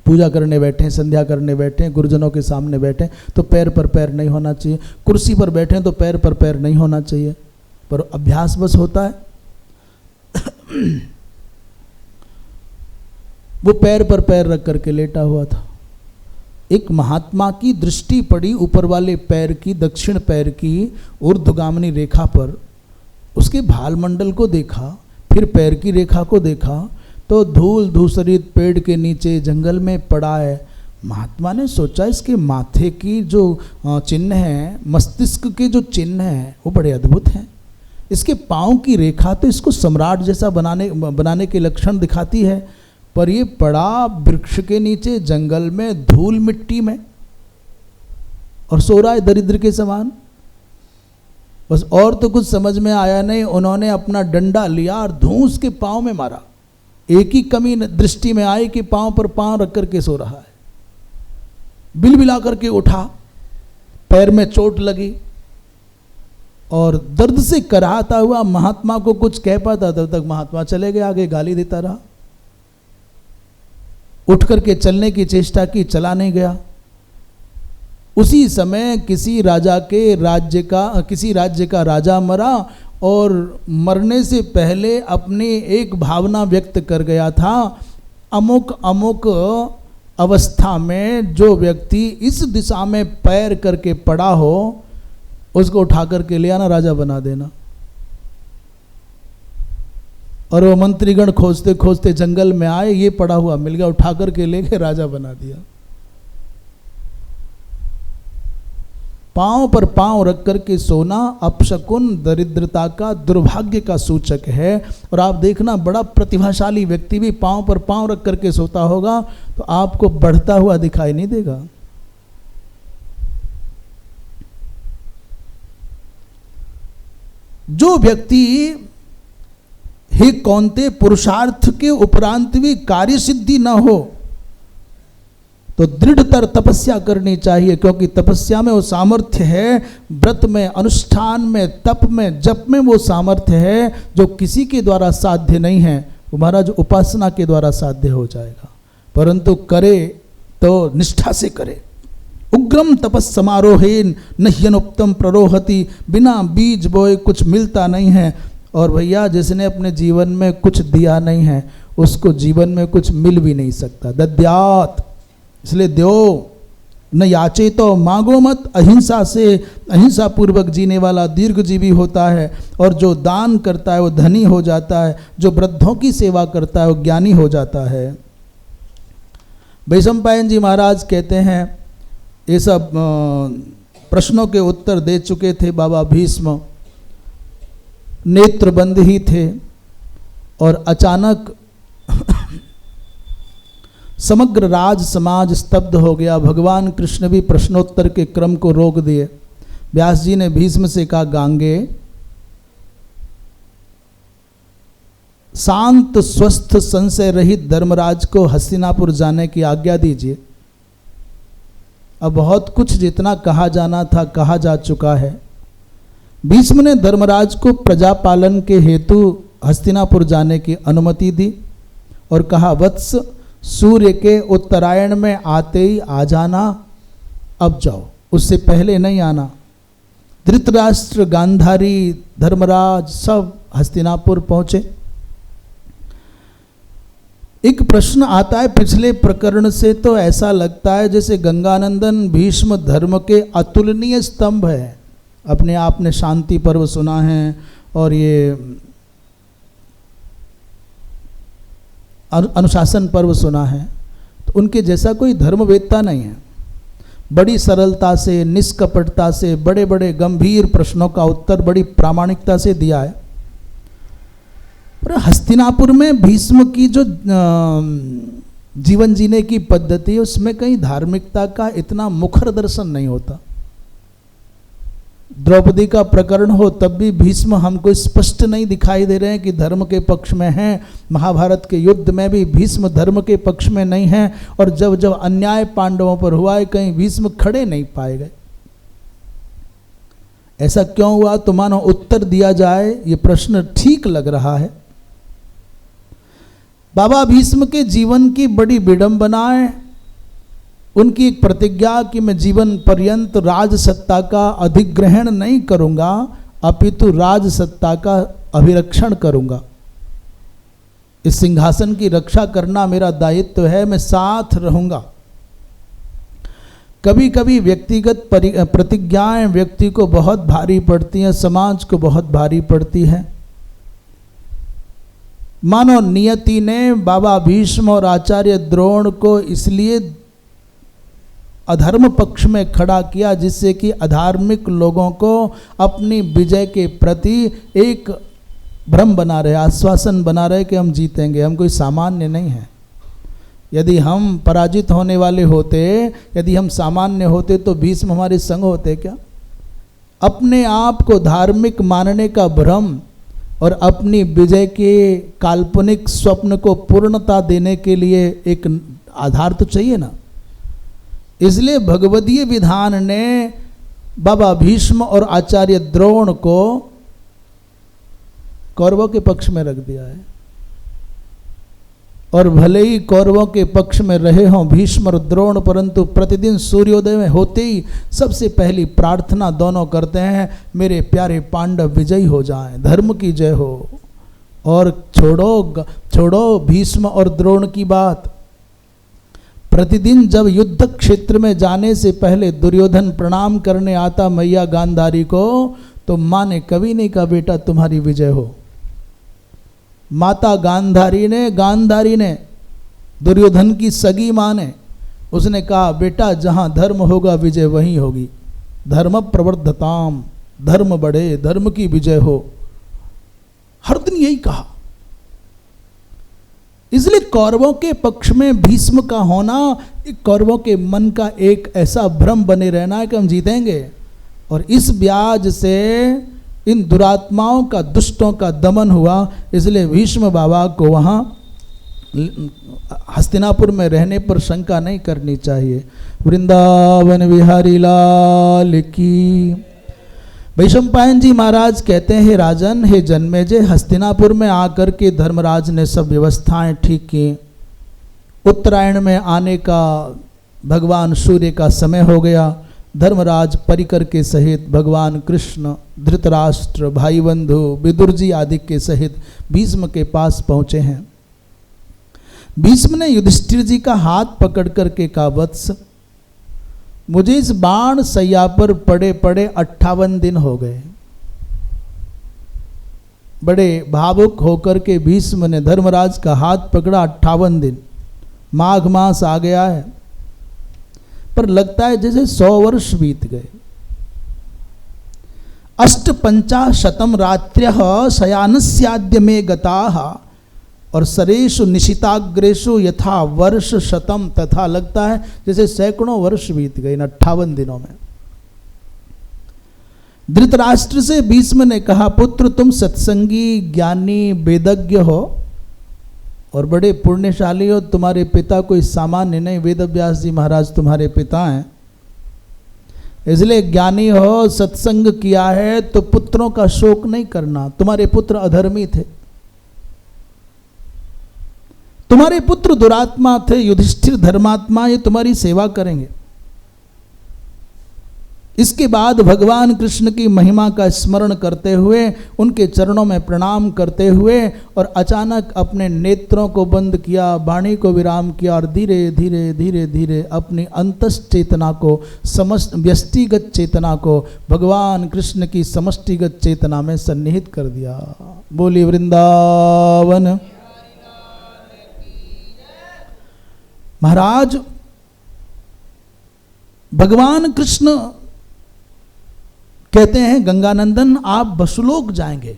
पूजा करने बैठे, संध्या करने बैठे, गुरुजनों के सामने बैठे तो पैर पर पैर नहीं होना चाहिए। कुर्सी पर बैठे तो पैर पर पैर नहीं होना चाहिए, पर अभ्यास बस होता है। वो पैर पर पैर रख करके लेटा हुआ था। एक महात्मा की दृष्टि पड़ी ऊपर वाले पैर की, दक्षिण पैर की ऊर्ध्वगामिनी रेखा पर। उसके भाल मंडल को देखा, फिर पैर की रेखा को देखा, तो धूल धूसरित पेड़ के नीचे जंगल में पड़ा है। महात्मा ने सोचा इसके माथे की जो चिन्ह है, मस्तिष्क के जो चिन्ह हैं वो बड़े अद्भुत हैं। इसके पाँव की रेखा तो इसको सम्राट जैसा बनाने के लक्षण दिखाती है, पर ये पड़ा वृक्ष के नीचे जंगल में धूल मिट्टी में और सो रहा है दरिद्र के समान। बस और तो कुछ समझ में आया नहीं। उन्होंने अपना डंडा लिया और धूस के पाँव में मारा। एक ही कमी दृष्टि में आई कि पाँव पर पाँव रख करके सो रहा है। बिलबिला करके उठा, पैर में चोट लगी और दर्द से कराहता हुआ महात्मा को कुछ कह पाता, तब तक महात्मा चले गए, आगे गाली देता रहा। उठ करके चलने की चेष्टा की, चला नहीं गया। उसी समय किसी राज्य का राजा मरा और मरने से पहले अपनी एक भावना व्यक्त कर गया था, अमुक अमुक अवस्था में जो व्यक्ति इस दिशा में पैर करके पड़ा हो उसको उठा करके ले आना, राजा बना देना। और वो मंत्रीगण खोजते खोजते जंगल में आए, ये पड़ा हुआ मिल गया, उठा करके ले गए, राजा बना दिया। पांव पर पांव रख करके सोना अपशकुन, दरिद्रता का, दुर्भाग्य का सूचक है। और आप देखना, बड़ा प्रतिभाशाली व्यक्ति भी पांव पर पांव रख करके सोता होगा तो आपको बढ़ता हुआ दिखाई नहीं देगा। जो व्यक्ति हे कौन्ते पुरुषार्थ के उपरांत भी कार्य सिद्धि न हो तो दृढ़तर तपस्या करनी चाहिए, क्योंकि तपस्या में वो सामर्थ्य है, व्रत में, अनुष्ठान में, तप में, जप में वो सामर्थ्य है जो किसी के द्वारा साध्य नहीं है। वो महाराज उपासना के द्वारा साध्य हो जाएगा, परंतु करे तो निष्ठा से करे। उग्रम तपस समारोहेन नह्यनुक्तम प्ररोहति, बिना बीज बोए कुछ मिलता नहीं है। और भैया जिसने अपने जीवन में कुछ दिया नहीं है उसको जीवन में कुछ मिल भी नहीं सकता। दद्यात, इसलिए दो न याचे तो मांगो मत। अहिंसा से, अहिंसा पूर्वक जीने वाला दीर्घजीवी होता है, और जो दान करता है वो धनी हो जाता है, जो वृद्धों की सेवा करता है वो ज्ञानी हो जाता है। वैशंपायन जी महाराज कहते हैं, ये सब प्रश्नों के उत्तर दे चुके थे बाबा भीष्म, नेत्रबंद ही थे, और अचानक समग्र राज समाज स्तब्ध हो गया। भगवान कृष्ण भी प्रश्नोत्तर के क्रम को रोक दिए। व्यास जी ने भीष्म से कहा, गांगे शांत स्वस्थ संशय रहित धर्मराज को हस्तिनापुर जाने की आज्ञा दीजिए। अब बहुत कुछ जितना कहा जाना था कहा जा चुका है। भीष्म ने धर्मराज को प्रजा पालन के हेतु हस्तिनापुर जाने की अनुमति दी और कहा, वत्स सूर्य के उत्तरायण में आते ही आ जाना, अब जाओ, उससे पहले नहीं आना। धृतराष्ट्र, गांधारी, धर्मराज सब हस्तिनापुर पहुंचे। एक प्रश्न आता है पिछले प्रकरण से, तो ऐसा लगता है जैसे गंगानंदन भीष्म धर्म के अतुलनीय स्तंभ है। अपने आप ने शांति पर्व सुना है और ये अनुशासन पर्व सुना है, तो उनके जैसा कोई धर्मवेत्ता नहीं है। बड़ी सरलता से, निष्कपटता से बड़े बड़े गंभीर प्रश्नों का उत्तर बड़ी प्रामाणिकता से दिया है। पर हस्तिनापुर में भीष्म की जो जीवन जीने की पद्धति है उसमें कहीं धार्मिकता का इतना मुखर दर्शन नहीं होता। द्रौपदी का प्रकरण हो तब भी भीष्म हमको स्पष्ट नहीं दिखाई दे रहे हैं कि धर्म के पक्ष में हैं। महाभारत के युद्ध में भी भीष्म धर्म के पक्ष में नहीं हैं, और जब जब अन्याय पांडवों पर हुआ है कहीं भीष्म खड़े नहीं पाए गए। ऐसा क्यों हुआ? तो मानो उत्तर दिया जाए, ये प्रश्न ठीक लग रहा है। बाबा भीष्म के जीवन की बड़ी विडंबना है। उनकी एक प्रतिज्ञा कि मैं जीवन पर्यंत राज सत्ता का अधिग्रहण नहीं करूंगा, अपितु राज सत्ता का अभिरक्षण करूंगा। इस सिंहासन की रक्षा करना मेरा दायित्व है, मैं साथ रहूंगा। कभी कभी व्यक्तिगत प्रतिज्ञाएं व्यक्ति को बहुत भारी पड़ती हैं, समाज को बहुत भारी पड़ती है। मानो नियति ने बाबा भीष्म और आचार्य द्रोण को इसलिए अधर्म पक्ष में खड़ा किया जिससे कि अधार्मिक लोगों को अपनी विजय के प्रति एक भ्रम बना रहे, आश्वासन बना रहे कि हम जीतेंगे, हम कोई सामान्य नहीं हैं। यदि हम पराजित होने वाले होते, यदि हम सामान्य होते तो भीष्म हमारे संग होते क्या? अपने आप को धार्मिक मानने का भ्रम और अपनी विजय के काल्पनिक स्वप्न को पूर्णता देने के लिए एक आधार तो चाहिए ना। इसलिए भगवदीय विधान ने बाबा भीष्म और आचार्य द्रोण को कौरवों के पक्ष में रख दिया है। और भले ही कौरवों के पक्ष में रहे हों भीष्म और द्रोण, परंतु प्रतिदिन सूर्योदय में होते ही सबसे पहली प्रार्थना दोनों करते हैं, मेरे प्यारे पांडव विजयी हो जाएं, धर्म की जय हो। और छोड़ो भीष्म और द्रोण की बात, प्रतिदिन जब युद्ध क्षेत्र में जाने से पहले दुर्योधन प्रणाम करने आता मैया गांधारी को, तो माँ ने कभी नहीं कहा बेटा तुम्हारी विजय हो। माता गांधारी ने दुर्योधन की सगी माँ ने, उसने कहा बेटा जहाँ धर्म होगा विजय वहीं होगी। धर्म प्रवर्धताम, धर्म बढ़े, धर्म की विजय हो, हर दिन यही कहा। इसलिए कौरवों के पक्ष में भीष्म का होना कौरवों के मन का एक ऐसा भ्रम बने रहना है कि हम जीतेंगे। और इस ब्याज से इन दुरात्माओं का, दुष्टों का दमन हुआ। इसलिए भीष्म बाबा को वहाँ हस्तिनापुर में रहने पर शंका नहीं करनी चाहिए। वृंदावन बिहारी लाल की। वैशंपायन जी महाराज कहते हैं, हे राजन, हे जन्मेजय, हस्तिनापुर में आकर के धर्मराज ने सब व्यवस्थाएं ठीक की। उत्तरायण में आने का भगवान सूर्य का समय हो गया। धर्मराज परिकर के सहित भगवान कृष्ण, धृतराष्ट्र, भाई बंधु, विदुर जी आदि के सहित भीष्म के पास पहुंचे हैं। भीष्म ने युधिष्ठिर जी का हाथ पकड़ करके कहा, वत्स, मुझे इस बाण सैया पर पड़े पड़े 58 दिन हो गए। बड़े भावुक होकर के भीष्म ने धर्मराज का हाथ पकड़ा। 58 दिन, माघ मास आ गया है, पर लगता है जैसे 100 वर्ष बीत गए। 850 रात्र्यः शयानस्याद्य में गताः और सरेषु निशिताग्रेषु यथा वर्ष शतम, तथा लगता है जैसे सैकड़ों वर्ष बीत गए इन 58 दिनों में। धृतराष्ट्र से भीष्म ने कहा, पुत्र तुम सत्संगी, ज्ञानी, वेदज्ञ हो और बड़े पुण्यशाली हो। तुम्हारे पिता कोई सामान्य नहीं, वेदव्यास जी महाराज तुम्हारे पिता हैं, इसलिए ज्ञानी हो, सत्संग किया है तो पुत्रों का शोक नहीं करना। तुम्हारे पुत्र अधर्मी थे, तुम्हारे पुत्र दुरात्मा थे, युधिष्ठिर धर्मात्मा, ये तुम्हारी सेवा करेंगे। इसके बाद भगवान कृष्ण की महिमा का स्मरण करते हुए, उनके चरणों में प्रणाम करते हुए और अचानक अपने नेत्रों को बंद किया, वाणी को विराम किया और धीरे धीरे धीरे धीरे अपनी अंतस चेतना को, समस्त व्यष्टिगत चेतना को भगवान कृष्ण की समष्टिगत चेतना में सन्निहित कर दिया। बोली वृंदावन। महाराज भगवान कृष्ण कहते हैं, गंगानंदन आप बसुलोक जाएंगे।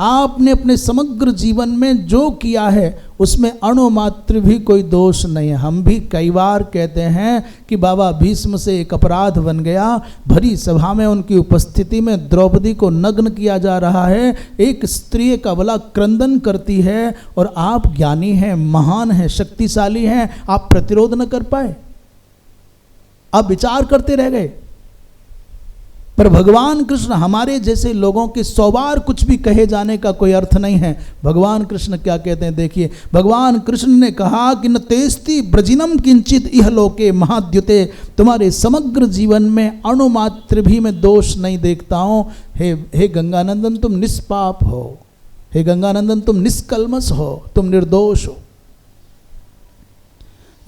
आपने अपने समग्र जीवन में जो किया है उसमें अणुमात्र भी कोई दोष नहीं है। हम भी कई बार कहते हैं कि बाबा भीष्म से एक अपराध बन गया। भरी सभा में उनकी उपस्थिति में द्रौपदी को नग्न किया जा रहा है, एक स्त्री का बला क्रंदन करती है और आप ज्ञानी हैं, महान हैं, शक्तिशाली हैं, आप प्रतिरोध न कर पाए, आप विचार करते रह गए। पर भगवान कृष्ण, हमारे जैसे लोगों के 100 बार कुछ भी कहे जाने का कोई अर्थ नहीं है। भगवान कृष्ण क्या कहते हैं, देखिए। भगवान कृष्ण ने कहा कि न तेस्ति ब्रजिनम किंचित इह लोके महाद्युते, तुम्हारे समग्र जीवन में अणुमात्र भी मैं दोष नहीं देखता हूँ। हे गंगानंदन तुम निष्पाप हो, हे गंगानंदन तुम निष्कल्मष हो, तुम निर्दोष हो।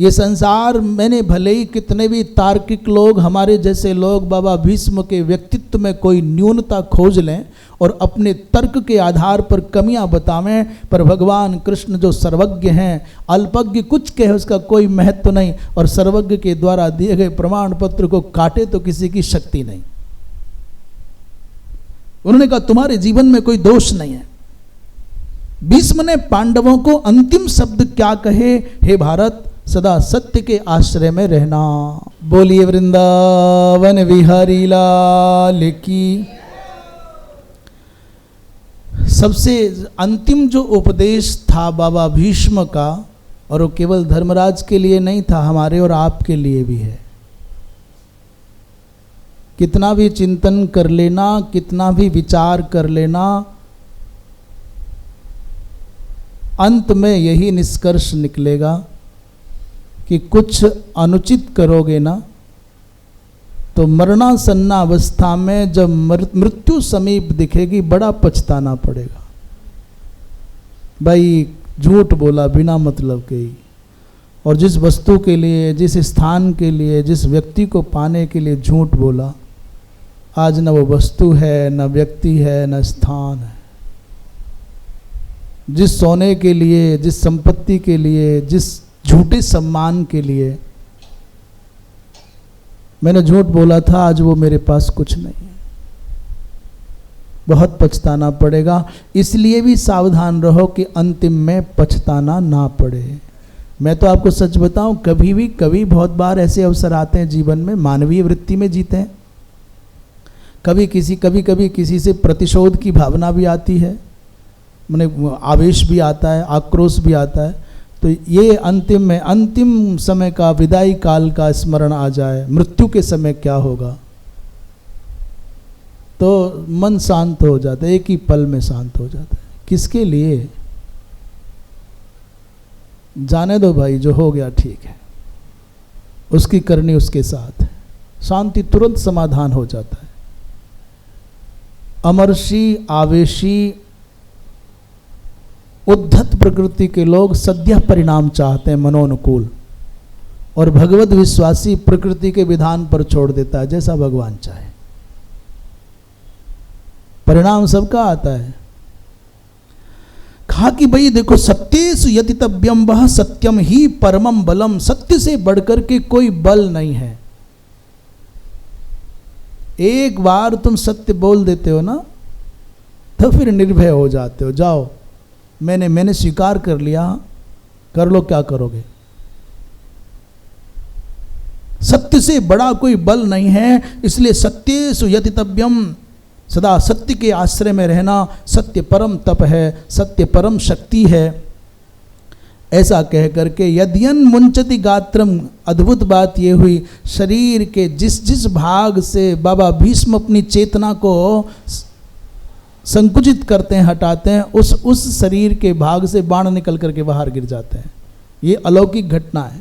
ये संसार मैंने भले ही कितने भी तार्किक लोग, हमारे जैसे लोग बाबा भीष्म के व्यक्तित्व में कोई न्यूनता खोज लें और अपने तर्क के आधार पर कमियां बतावें, पर भगवान कृष्ण जो सर्वज्ञ हैं, अल्पज्ञ कुछ कहे उसका कोई महत्व नहीं, और सर्वज्ञ के द्वारा दिए गए प्रमाण पत्र को काटे तो किसी की शक्ति नहीं। उन्होंने कहा तुम्हारे जीवन में कोई दोष नहीं है। भीष्म ने पांडवों को अंतिम शब्द क्या कहे, हे भारत सदा सत्य के आश्रय में रहना। बोलिए वृंदावन बिहारी लाल की। सबसे अंतिम जो उपदेश था बाबा भीष्म का, और वो केवल धर्मराज के लिए नहीं था, हमारे और आपके लिए भी है। कितना भी चिंतन कर लेना, कितना भी विचार कर लेना, अंत में यही निष्कर्ष निकलेगा कि कुछ अनुचित करोगे ना तो मरणासन्न अवस्था में जब मृत्यु समीप दिखेगी बड़ा पछताना पड़ेगा। भाई झूठ बोला बिना मतलब के ही, और जिस वस्तु के लिए, जिस स्थान के लिए, जिस व्यक्ति को पाने के लिए झूठ बोला, आज न वो वस्तु है, न व्यक्ति है, न स्थान है। जिस सोने के लिए, जिस संपत्ति के लिए, जिस झूठे सम्मान के लिए मैंने झूठ बोला था, आज वो मेरे पास कुछ नहीं है। बहुत पछताना पड़ेगा। इसलिए भी सावधान रहो कि अंतिम में पछताना ना पड़े। मैं तो आपको सच बताऊं, कभी बहुत बार ऐसे अवसर आते हैं जीवन में, मानवीय वृत्ति में जीते हैं, कभी किसी से प्रतिशोध की भावना भी आती है, माने आवेश भी आता है, आक्रोश भी आता है। तो ये अंतिम समय का, विदाई काल का स्मरण आ जाए, मृत्यु के समय क्या होगा, तो मन शांत हो जाता है, एक ही पल में शांत हो जाता है। किसके लिए? जाने दो भाई, जो हो गया ठीक है, उसकी करनी उसके साथ है, शांति तुरंत समाधान हो जाता है। अमर्षी, आवेशी, उद्धत प्रकृति के लोग सद्य परिणाम चाहते हैं, मनोनुकूल, और भगवत विश्वासी प्रकृति के विधान पर छोड़ देता है, जैसा भगवान चाहे। परिणाम सबका आता है। कहा कि भाई देखो, सत्येषु यतितव्यम वह सत्यम ही परमम बलम, सत्य से बढ़कर के कोई बल नहीं है। एक बार तुम सत्य बोल देते हो ना, तो फिर निर्भय हो जाते हो। जाओ, मैंने स्वीकार कर लिया, कर लो, क्या करोगे। सत्य से बड़ा कोई बल नहीं है, इसलिए सत्येषु यतितव्यम, सदा सत्य के आश्रय में रहना। सत्य परम तप है, सत्य परम शक्ति है। ऐसा कह करके यद्यन मुंचति गात्रम, अद्भुत बात ये हुई, शरीर के जिस भाग से बाबा भीष्म अपनी चेतना को संकुचित करते हैं, हटाते हैं, उस शरीर के भाग से बाण निकल करके बाहर गिर जाते हैं। ये अलौकिक घटना है।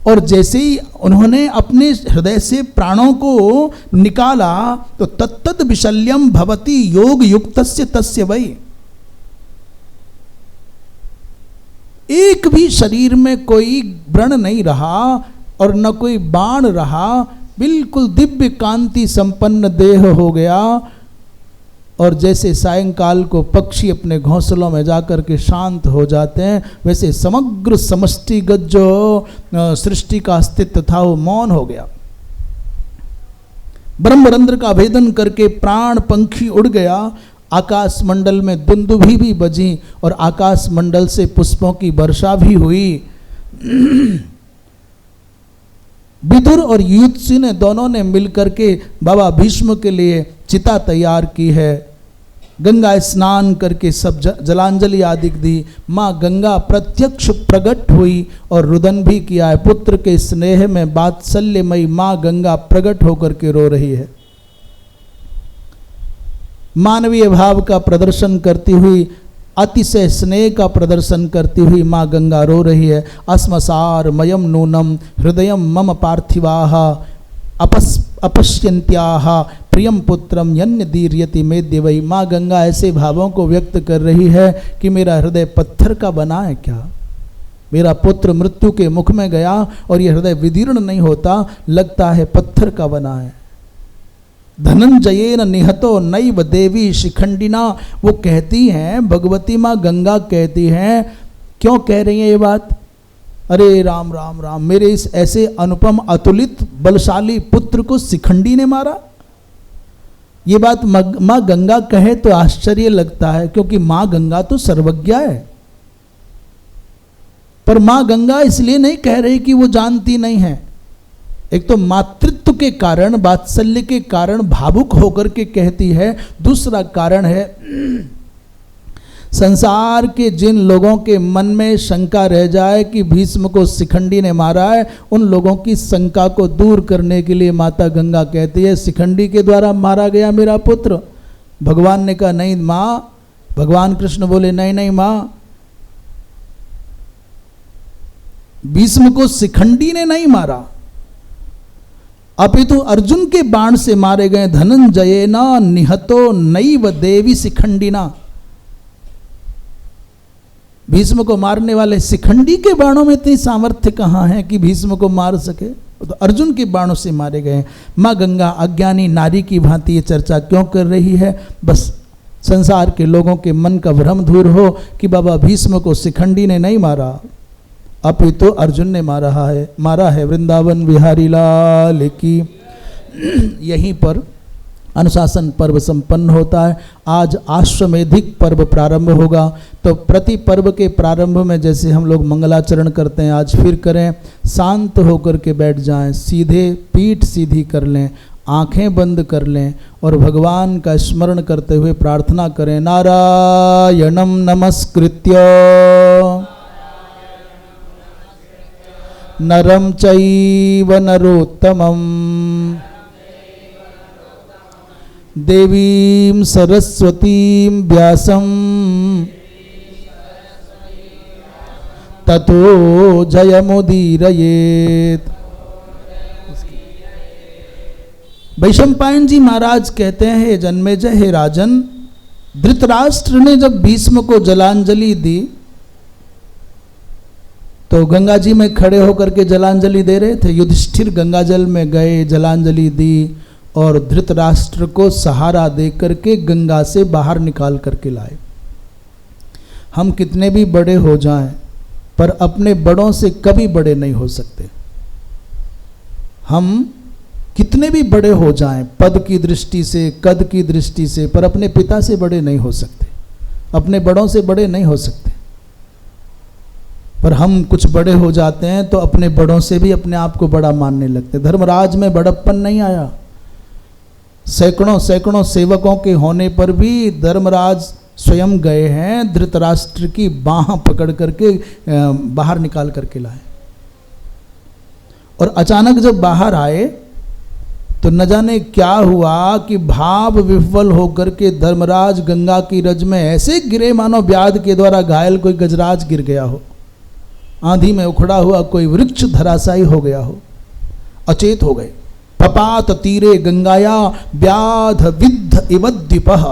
और जैसे ही उन्होंने अपने हृदय से प्राणों को निकाला तो तत्तद विशल्यम भवति योग युक्तस्य तस्य वै। एक भी शरीर में कोई व्रण नहीं रहा और न कोई बाण रहा, बिल्कुल दिव्य कांति संपन्न देह हो गया। और जैसे सायंकाल को पक्षी अपने घोंसलों में जाकर के शांत हो जाते हैं, वैसे समग्र समष्टिगत जो सृष्टि का अस्तित्व था वो मौन हो गया। ब्रह्मरंध्र का भेदन करके प्राण पंखी उड़ गया। आकाश मंडल में दुंदुभी भी बजी और आकाश मंडल से पुष्पों की वर्षा भी हुई। विदुर और युत्सु ने दोनों ने मिलकर के बाबा भीष्म के लिए चिता तैयार की है। गंगा स्नान करके सब जलांजलि आदि दी। माँ गंगा प्रत्यक्ष प्रकट हुई और रुदन भी किया है। पुत्र के स्नेह में वात्सल्यमयी माँ गंगा प्रकट होकर के रो रही है। मानवीय भाव का प्रदर्शन करती हुई, अतिशय स्नेह का प्रदर्शन करती हुई माँ गंगा रो रही है। अस्मसार मयम नूनम हृदयम मम पार्थिवाः अपश्यन्त्याः प्रियम पुत्रम यन्य दीर्यति मेद्य वही। माँ गंगा ऐसे भावों को व्यक्त कर रही है कि मेरा हृदय पत्थर का बना है क्या, मेरा पुत्र मृत्यु के मुख में गया और ये हृदय विदीर्ण नहीं होता, लगता है पत्थर का बना है। धनंजयेन निहतो नैव देवी शिखंडिना, वो कहती हैं, भगवती माँ गंगा कहती हैं, क्यों कह रही है ये बात? अरे राम राम राम, मेरे इस ऐसे अनुपम अतुलित बलशाली पुत्र को शिखंडी ने मारा। ये बात माँ गंगा कहे तो आश्चर्य लगता है, क्योंकि माँ गंगा तो सर्वज्ञा है। पर माँ गंगा इसलिए नहीं कह रही कि वो जानती नहीं है। एक तो मातृत्व के कारण, वात्सल्य के कारण भावुक होकर के कहती है। दूसरा कारण है संसार के जिन लोगों के मन में शंका रह जाए कि भीष्म को शिखंडी ने मारा है, उन लोगों की शंका को दूर करने के लिए माता गंगा कहती है शिखंडी के द्वारा मारा गया मेरा पुत्र। भगवान ने कहा नहीं माँ, भगवान कृष्ण बोले नहीं नहीं माँ, भीष्म को शिखंडी ने नहीं मारा, अपितु अर्जुन के बाण से मारे गए। धनंजयेना निहतो नैव देवी शिखंडिना, भीष्म को मारने वाले शिखंडी के बाणों में इतनी सामर्थ्य कहाँ है कि भीष्म को मार सके? तो अर्जुन के बाणों से मारे गए। माँ गंगा अज्ञानी नारी की भांति ये चर्चा क्यों कर रही है? बस संसार के लोगों के मन का भ्रम दूर हो कि बाबा भीष्म को शिखंडी ने नहीं मारा, अपितु तो अर्जुन ने मारा है। वृंदावन बिहारी लाल की। यहीं पर अनुशासन पर्व संपन्न होता है। आज आश्वमेधिक पर्व प्रारंभ होगा, तो प्रति पर्व के प्रारंभ में जैसे हम लोग मंगलाचरण करते हैं, आज फिर करें। शांत होकर के बैठ जाएं, सीधे पीठ सीधी कर लें, आंखें बंद कर लें और भगवान का स्मरण करते हुए प्रार्थना करें। नारायणं नमस्कृत्य नरं चैव नरोत्तमं देवीं सरस्वतीं व्यासं ततो जयमुदीरयेत्। वैशंपायन जी महाराज कहते हैं, हे जन्मेजय, हे राजन, धृतराष्ट्र ने जब भीष्म को जलांजलि दी तो गंगा जी में खड़े होकर के जलांजलि दे रहे थे। युधिष्ठिर गंगा जल में गए, जलांजलि दी और धृतराष्ट्र को सहारा दे करके गंगा से बाहर निकाल करके लाए। हम कितने भी बड़े हो जाएं, पर अपने बड़ों से कभी बड़े नहीं हो सकते। हम कितने भी बड़े हो जाएं, पद की दृष्टि से, कद की दृष्टि से, पर अपने पिता से बड़े नहीं हो सकते, अपने बड़ों से बड़े नहीं हो सकते। पर हम कुछ बड़े हो जाते हैं तो अपने बड़ों से भी अपने आप को बड़ा मानने लगते। धर्मराज में बड़प्पन नहीं आया। सैकड़ों सैकड़ों सेवकों के होने पर भी धर्मराज स्वयं गए हैं, धृतराष्ट्र की बाह पकड़ करके बाहर निकाल करके लाए। और अचानक जब बाहर आए तो न जाने क्या हुआ कि भाव विह्वल होकर के धर्मराज गंगा की रज में ऐसे गिरे मानो व्याध के द्वारा घायल कोई गजराज गिर गया हो, आंधी में उखड़ा हुआ कोई वृक्ष धराशायी हो गया हो, अचेत हो गए। पपात तीरे गंगाया व्याध विद्ध इव द्विपः।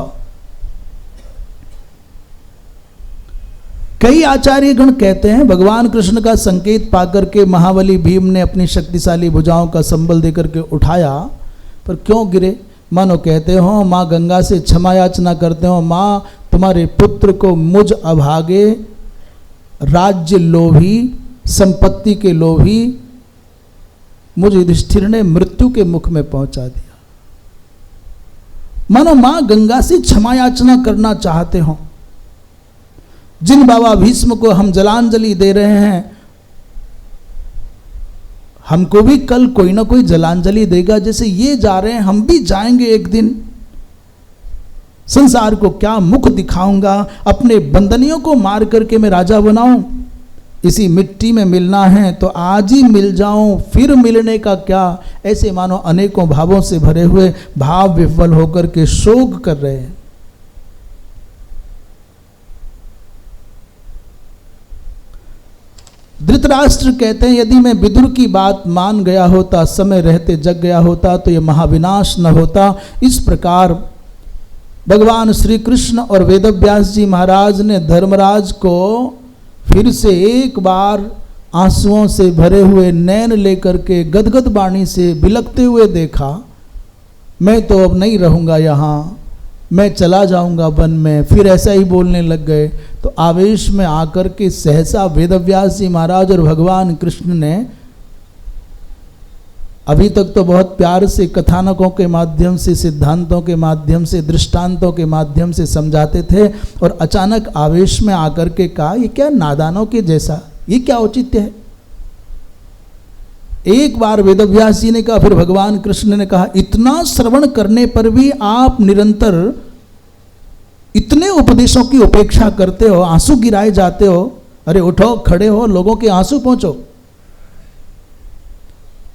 कई आचार्यगण कहते हैं भगवान कृष्ण का संकेत पाकर के महाबली भीम ने अपनी शक्तिशाली भुजाओं का संबल देकर के उठाया, पर क्यों गिरे? मानो कहते हो माँ गंगा से क्षमा याचना करते हो, माँ तुम्हारे पुत्र को मुझ अभागे, राज्य लोभी, संपत्ति के लोभी, मुझ युधिष्ठिर ने मृत्यु के मुख में पहुंचा दिया। मानो मां गंगा से क्षमा याचना करना चाहते हो। जिन बाबा भीष्म को हम जलांजलि दे रहे हैं, हमको भी कल कोई ना कोई जलांजलि देगा। जैसे ये जा रहे हैं, हम भी जाएंगे एक दिन। संसार को क्या मुख दिखाऊंगा, अपने बंदनियों को मार करके मैं राजा बनाऊं। इसी मिट्टी में मिलना है तो आज ही मिल जाऊं, फिर मिलने का क्या। ऐसे मानो अनेकों भावों से भरे हुए भाव विह्वल होकर के शोक कर रहे हैं। धृतराष्ट्र कहते हैं यदि मैं विदुर की बात मान गया होता, समय रहते जग गया होता, तो यह महाविनाश न होता। इस प्रकार भगवान श्री कृष्ण और वेदव्यास जी महाराज ने धर्मराज को फिर से एक बार आंसुओं से भरे हुए नैन लेकर के गदगद वाणी से बिलखते हुए देखा, मैं तो अब नहीं रहूँगा यहाँ, मैं चला जाऊँगा वन में। फिर ऐसा ही बोलने लग गए। तो आवेश में आकर के सहसा वेदव्यास जी महाराज और भगवान कृष्ण ने, अभी तक तो बहुत प्यार से कथानकों के माध्यम से, सिद्धांतों के माध्यम से, दृष्टांतों के माध्यम से समझाते थे, और अचानक आवेश में आकर के कहा, ये क्या नादानों के जैसा, ये क्या औचित्य है। एक बार वेदव्यास जी ने कहा, फिर भगवान कृष्ण ने कहा, इतना श्रवण करने पर भी आप निरंतर इतने उपदेशों की उपेक्षा करते हो, आंसू गिराए जाते हो। अरे उठो, खड़े हो, लोगों के आंसू पहुंचो।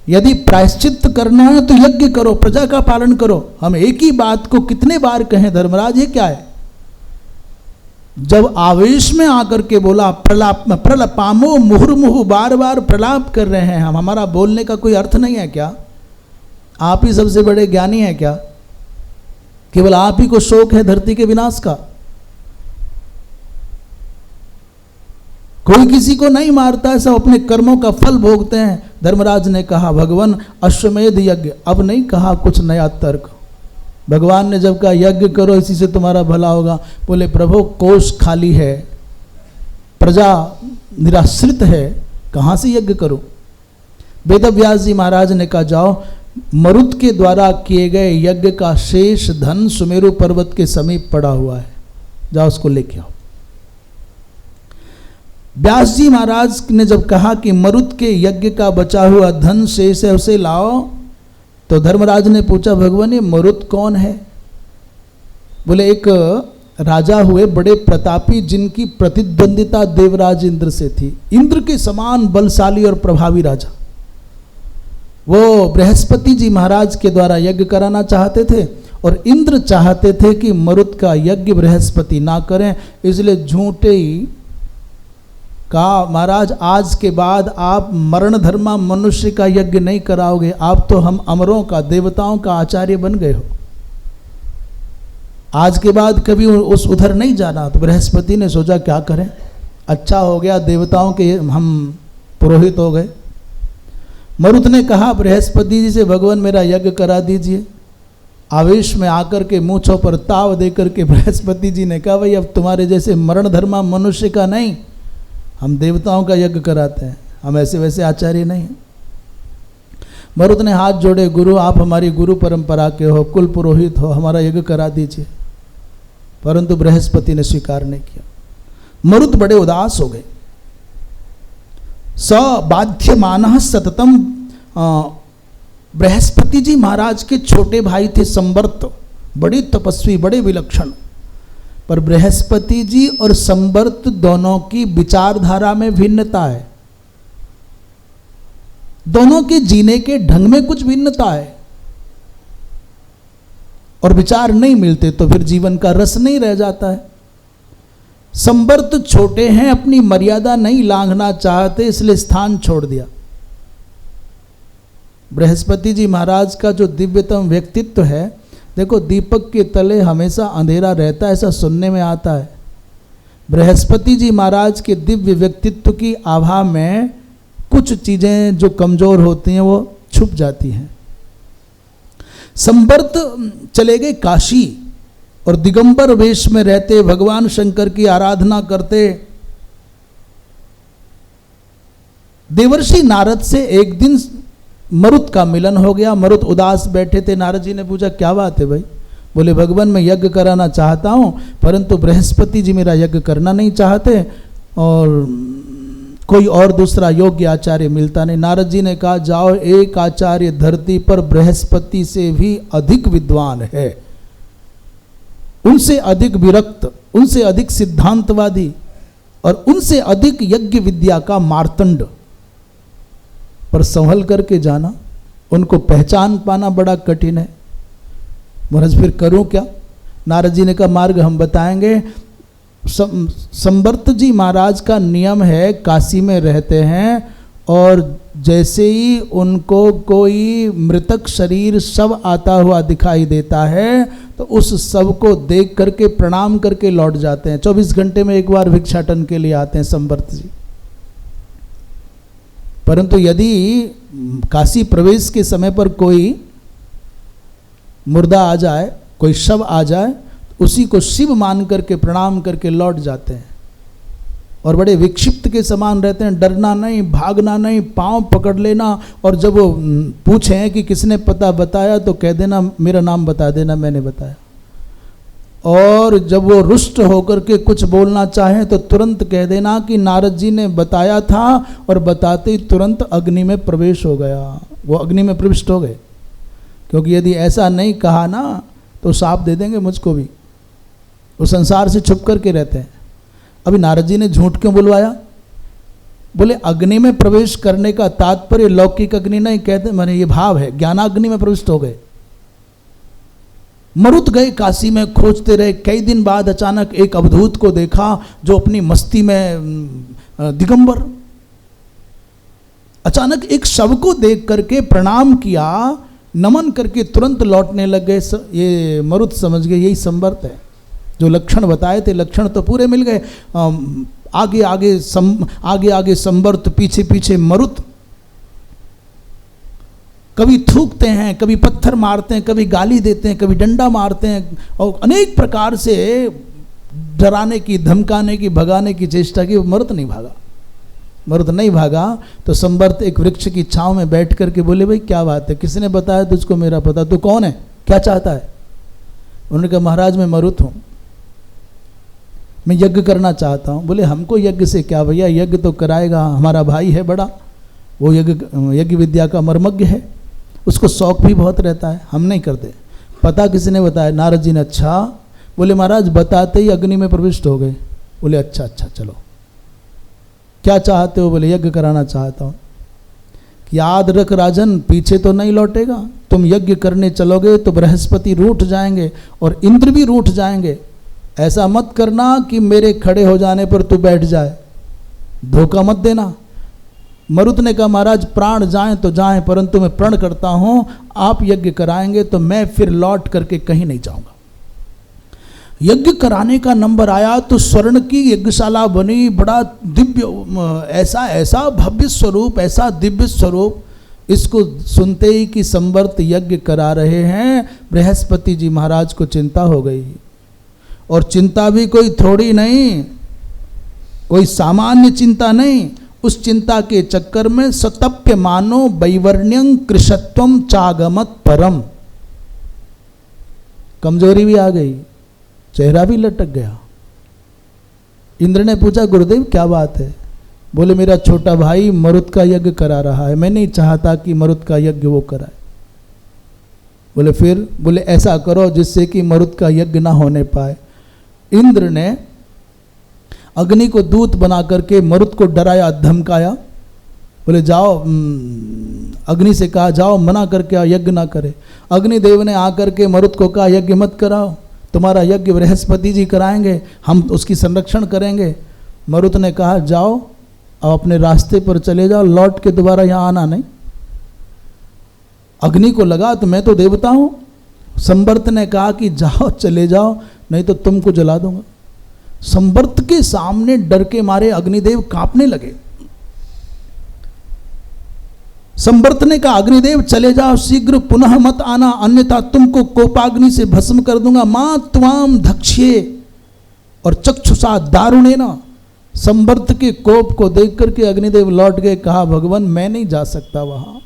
यदि प्रायश्चित करना है तो यज्ञ करो, प्रजा का पालन करो। हम एक ही बात को कितने बार कहें धर्मराज, ये क्या है। जब आवेश में आकर के बोला, प्रलपामो मुहुर्मुहु, बार बार प्रलाप कर रहे हैं हम, हमारा बोलने का कोई अर्थ नहीं है क्या। आप ही सबसे बड़े ज्ञानी हैं क्या, केवल आप ही को शोक है धरती के विनाश का। कोई किसी को नहीं मारता है, सब अपने कर्मों का फल भोगते हैं। धर्मराज ने कहा, भगवान अश्वमेध यज्ञ, अब नहीं कहा कुछ नया तर्क। भगवान ने जब कहा यज्ञ करो, इसी से तुम्हारा भला होगा, बोले प्रभु कोष खाली है, प्रजा निराश्रित है, कहाँ से यज्ञ करो। वेदव्यास जी महाराज ने कहा, जाओ, मरुत के द्वारा किए गए यज्ञ का शेष धन सुमेरु पर्वत के समीप पड़ा हुआ है, जाओ उसको लेके आओ। व्यास जी महाराज ने जब कहा कि मरुत के यज्ञ का बचा हुआ धन शेष है, उसे लाओ, तो धर्मराज ने पूछा, भगवान ये मरुत कौन है। बोले एक राजा हुए बड़े प्रतापी, जिनकी प्रतिद्वंदिता देवराज इंद्र से थी, इंद्र के समान बलशाली और प्रभावी राजा। वो बृहस्पति जी महाराज के द्वारा यज्ञ कराना चाहते थे, और इंद्र चाहते थे कि मरुत का यज्ञ बृहस्पति ना करें, इसलिए झूठे ही कहा, महाराज आज के बाद आप मरण धर्मा मनुष्य का यज्ञ नहीं कराओगे, आप तो हम अमरों का, देवताओं का आचार्य बन गए हो, आज के बाद कभी उस उधर नहीं जाना। तो बृहस्पति ने सोचा क्या करें, अच्छा हो गया देवताओं के हम पुरोहित हो गए। मरुत ने कहा बृहस्पति जी से, भगवान मेरा यज्ञ करा दीजिए। आवेश में आकर के मूंछों पर ताव देकर के बृहस्पति जी ने कहा, भाई अब तुम्हारे जैसे मरण धर्मा मनुष्य का नहीं, हम देवताओं का यज्ञ कराते हैं, हम ऐसे वैसे आचार्य नहीं हैं। मरुत ने हाथ जोड़े, गुरु आप हमारी गुरु परंपरा के हो, कुल पुरोहित हो, हमारा यज्ञ करा दीजिए। परंतु बृहस्पति ने स्वीकार नहीं किया। मरुत बड़े उदास हो गए। स बाध्यमानः सततम, बृहस्पति जी महाराज के छोटे भाई थे संवर्त, बड़े तपस्वी, बड़े विलक्षण, पर बृहस्पति जी और संवर्त दोनों की विचारधारा में भिन्नता है, दोनों के जीने के ढंग में कुछ भिन्नता है, और विचार नहीं मिलते तो फिर जीवन का रस नहीं रह जाता है। संवर्त छोटे हैं, अपनी मर्यादा नहीं लांघना चाहते, इसलिए स्थान छोड़ दिया। बृहस्पति जी महाराज का जो दिव्यतम व्यक्तित्व है, देखो दीपक के तले हमेशा अंधेरा रहता है, ऐसा सुनने में आता है। बृहस्पति जी महाराज के दिव्य व्यक्तित्व की आभा में कुछ चीजें जो कमजोर होती हैं वो छुप जाती हैं। संवर्त चले गए काशी, और दिगंबर वेश में रहते भगवान शंकर की आराधना करते। देवर्षि नारद से एक दिन मरुत का मिलन हो गया। मरुत उदास बैठे थे। नारद जी ने पूछा क्या बात है भाई। बोले भगवान मैं यज्ञ कराना चाहता हूँ, परंतु बृहस्पति जी मेरा यज्ञ करना नहीं चाहते, और कोई और दूसरा योग्य आचार्य मिलता नहीं। नारद जी ने कहा जाओ, एक आचार्य धरती पर बृहस्पति से भी अधिक विद्वान है, उनसे अधिक विरक्त, उनसे अधिक सिद्धांतवादी, और उनसे अधिक यज्ञ विद्या का मार्तंड, पर संभल करके जाना, उनको पहचान पाना बड़ा कठिन है। महाराज फिर करूं क्या। नारद जी ने कहा मार्ग हम बताएंगे। संवर्त जी महाराज का नियम है, काशी में रहते हैं, और जैसे ही उनको कोई मृतक शरीर शव आता हुआ दिखाई देता है तो उस शव को देख करके प्रणाम करके लौट जाते हैं। 24 घंटे में एक बार भिक्षाटन के लिए आते हैं संवर्त जी। परंतु यदि काशी प्रवेश के समय पर कोई मुर्दा आ जाए, कोई शव आ जाए, उसी को शिव मान करके प्रणाम करके लौट जाते हैं और बड़े विक्षिप्त के समान रहते हैं। डरना नहीं, भागना नहीं, पांव पकड़ लेना, और जब वो पूछें कि किसने पता बताया तो कह देना मेरा नाम बता देना, मैंने बताया। और जब वो रुष्ट होकर के कुछ बोलना चाहें तो तुरंत कह देना कि नारद जी ने बताया था, और बताते ही तुरंत अग्नि में प्रवेश हो गया, वो अग्नि में प्रविष्ट हो गए। क्योंकि यदि ऐसा नहीं कहा ना तो शाप दे देंगे मुझको भी। वो संसार से छुप करके रहते हैं। अभी नारद जी ने झूठ क्यों बुलवाया? बोले अग्नि में प्रवेश करने का तात्पर्य लौकिक अग्नि नहीं कहते, माने ये भाव है, ज्ञानाग्नि में प्रविष्ट हो गए। मरुत गए काशी में, खोजते रहे। कई दिन बाद अचानक एक अवधूत को देखा जो अपनी मस्ती में दिगंबर, अचानक एक शव को देख करके प्रणाम किया, नमन करके तुरंत लौटने लग गए। ये मरुत समझ गए यही संवर्त है। जो लक्षण बताए थे लक्षण तो पूरे मिल गए। आगे आगे संवर्त, पीछे पीछे मरुत। कभी थूकते हैं, कभी पत्थर मारते हैं, कभी गाली देते हैं, कभी डंडा मारते हैं, और अनेक प्रकार से डराने की, धमकाने की, भगाने की चेष्टा की। मरुत नहीं भागा। मरुत नहीं भागा तो संवर्त एक वृक्ष की छांव में बैठ करके बोले भाई क्या बात है, किसने बताया तुझको मेरा पता, तू कौन है, क्या चाहता है? उन्होंने कहा महाराज मैं मरुत हूँ, मैं यज्ञ करना चाहता हूँ। बोले हमको यज्ञ से क्या भैया, यज्ञ तो कराएगा हमारा भाई है बड़ा, वो यज्ञ विद्या का मर्मज्ञ है, उसको शौक भी बहुत रहता है, हम नहीं करते। पता किसने बताया? नारद जी ने। अच्छा। बोले महाराज बताते ही अग्नि में प्रविष्ट हो गए। बोले अच्छा अच्छा चलो, क्या चाहते हो? बोले यज्ञ कराना चाहता हूँ। याद रख राजन, पीछे तो नहीं लौटेगा। तुम यज्ञ करने चलोगे तो बृहस्पति रूठ जाएंगे और इंद्र भी रूठ जाएंगे। ऐसा मत करना कि मेरे खड़े हो जाने पर तू बैठ जाए, धोखा मत देना। मरुत ने कहा महाराज प्राण जाएं तो जाएं, परंतु मैं प्रण करता हूं आप यज्ञ कराएंगे तो मैं फिर लौट करके कहीं नहीं जाऊंगा। यज्ञ कराने का नंबर आया तो स्वर्ण की यज्ञशाला बनी, बड़ा दिव्य, ऐसा ऐसा भव्य स्वरूप, ऐसा दिव्य स्वरूप। इसको सुनते ही कि संवर्त यज्ञ करा रहे हैं, बृहस्पति जी महाराज को चिंता हो गई। और चिंता भी कोई थोड़ी नहीं, कोई सामान्य चिंता नहीं। उस चिंता के चक्कर में सतप्य मानो वैवर्ण्यं कृशत्वम चागमत परम, कमजोरी भी आ गई, चेहरा भी लटक गया। इंद्र ने पूछा गुरुदेव क्या बात है? बोले मेरा छोटा भाई मरुत का यज्ञ करा रहा है, मैं नहीं चाहता कि मरुत का यज्ञ वो कराए। बोले फिर? बोले ऐसा करो जिससे कि मरुत का यज्ञ ना होने पाए। इंद्र ने अग्नि को दूत बना करके मरुत को डराया, धमकाया। बोले जाओ, अग्नि से कहा जाओ मना करके आओ, यज्ञ ना करे। अग्निदेव ने आकर के मरुत को कहा यज्ञ मत कराओ, तुम्हारा यज्ञ बृहस्पति जी कराएंगे, हम उसकी संरक्षण करेंगे। मरुत ने कहा जाओ अब अपने रास्ते पर चले जाओ, लौट के दोबारा यहाँ आना नहीं। अग्नि को लगा तो मैं तो देवता हूँ। संवर्त ने कहा कि जाओ चले जाओ, नहीं तो तुमको जला दूंगा। संवर्त के सामने डर के मारे अग्निदेव कांपने लगे। संवर्त ने कहा अग्निदेव चले जाओ, शीघ्र पुनः मत आना, अन्यथा तुमको कोपाग्नि से भस्म कर दूंगा। मां त्वाम धक्ष्ये और चक्षुषा दारुणेन। संवर्त के कोप को देख करके अग्निदेव लौट गए। कहा भगवान मैं नहीं जा सकता वहां,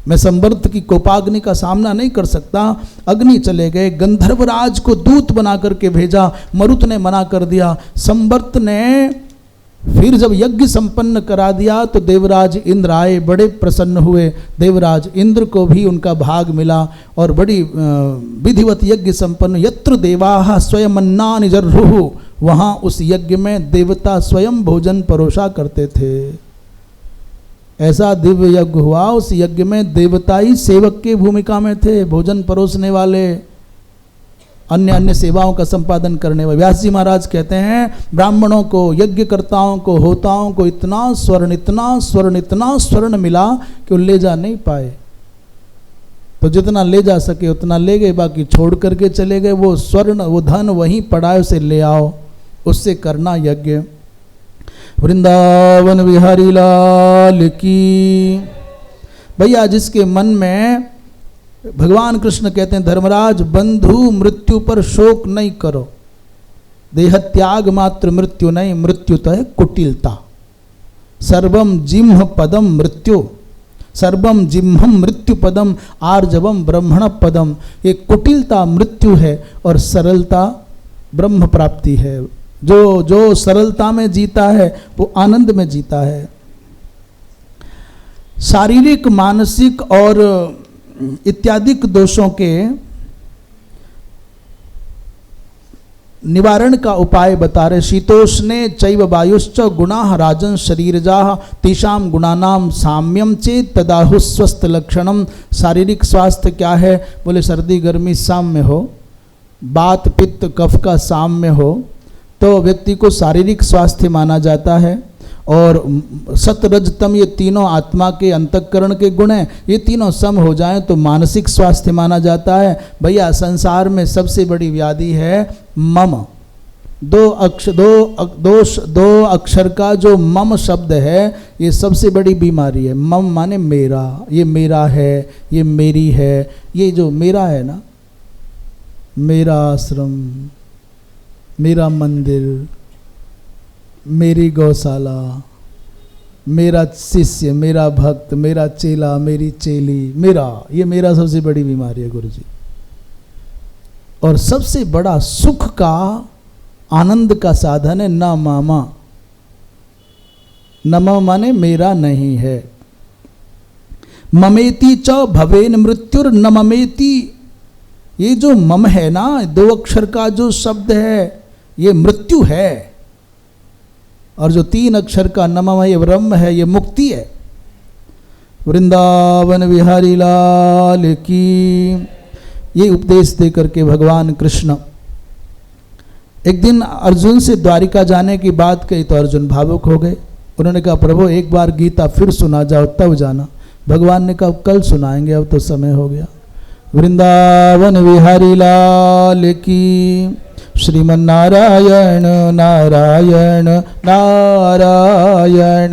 मैं संवर्त की कोपाग्नि का सामना नहीं कर सकता। अग्नि चले गए, गंधर्वराज को दूत बना करके भेजा, मरुत ने मना कर दिया। संवर्त ने फिर जब यज्ञ संपन्न करा दिया तो देवराज इंद्र आए, बड़े प्रसन्न हुए। देवराज इंद्र को भी उनका भाग मिला और बड़ी विधिवत यज्ञ संपन्न। यत्र देवाः स्वयं अन्नानि जर्रुः, वहाँ उस यज्ञ में देवता स्वयं भोजन परोसा करते थे। ऐसा दिव्य यज्ञ हुआ, उस यज्ञ में देवता ही सेवक की भूमिका में थे, भोजन परोसने वाले। अन्य अन्य सेवाओं का संपादन करने वाले। व्यास जी महाराज कहते हैं ब्राह्मणों को, यज्ञकर्ताओं को, होताओं को इतना स्वर्ण, इतना स्वर्ण, इतना स्वर्ण मिला कि वो ले जा नहीं पाए। तो जितना ले जा सके उतना ले गए, बाकी छोड़ करके चले गए। वो स्वर्ण, वो धन वहीं पड़ा है, उसे ले आओ, उससे करना यज्ञ। वृंदावन बिहारी लाल की। भैया जिसके मन में, भगवान कृष्ण कहते हैं धर्मराज बंधु मृत्यु पर शोक नहीं करो, देह त्याग मात्र मृत्यु नहीं, मृत्यु तो है कुटिलता। सर्वम जिम्ह पदम मृत्यु, सर्वम जिम्हम मृत्यु पदम आर्जवम ब्रह्मण पदम। ये कुटिलता मृत्यु है और सरलता ब्रह्म प्राप्ति है। जो सरलता में जीता है वो आनंद में जीता है। शारीरिक, मानसिक और इत्यादिक दोषों के निवारण का उपाय बता रहे। शीतोष्णे चैव वायुश्च गुणाः राजन शरीरजाः तेषां गुणानां साम्यम चेत तदाहु स्वस्थ लक्षणम। शारीरिक स्वास्थ्य क्या है? बोले सर्दी गर्मी साम्य हो, बात पित्त कफ का साम्य हो तो व्यक्ति को शारीरिक स्वास्थ्य माना जाता है। और सत रज तम, ये तीनों आत्मा के अंतःकरण के गुण हैं, ये तीनों सम हो जाएं तो मानसिक स्वास्थ्य माना जाता है। भैया संसार में सबसे बड़ी व्याधि है मम। दो अक्षर का जो मम शब्द है ये सबसे बड़ी बीमारी है। मम माने मेरा, ये मेरा है, ये मेरी है। ये जो मेरा है ना, मेरा आश्रम, मेरा मंदिर, मेरी गौशाला, मेरा शिष्य, मेरा भक्त, मेरा चेला, मेरी चेली, मेरा, ये मेरा सबसे बड़ी बीमारी है गुरु जी। और सबसे बड़ा सुख का, आनंद का साधन है न मामा। नम माने मेरा नहीं है। ममेति च भवेन मृत्युर न ममेति। ये जो मम है ना, दो अक्षर का जो शब्द है ये मृत्यु है। और जो तीन अक्षर का नमः है, ये ब्रह्म है, ये मुक्ति है। वृंदावन बिहारी लाल की। ये उपदेश दे करके भगवान कृष्ण एक दिन अर्जुन से द्वारिका जाने की बात कही तो अर्जुन भावुक हो गए। उन्होंने कहा प्रभु एक बार गीता फिर सुना जाओ तब जाना। भगवान ने कहा कल सुनाएंगे, अब तो समय हो गया। वृंदावन बिहारी लाल की। श्रीमन नारायण नारायण नारायण।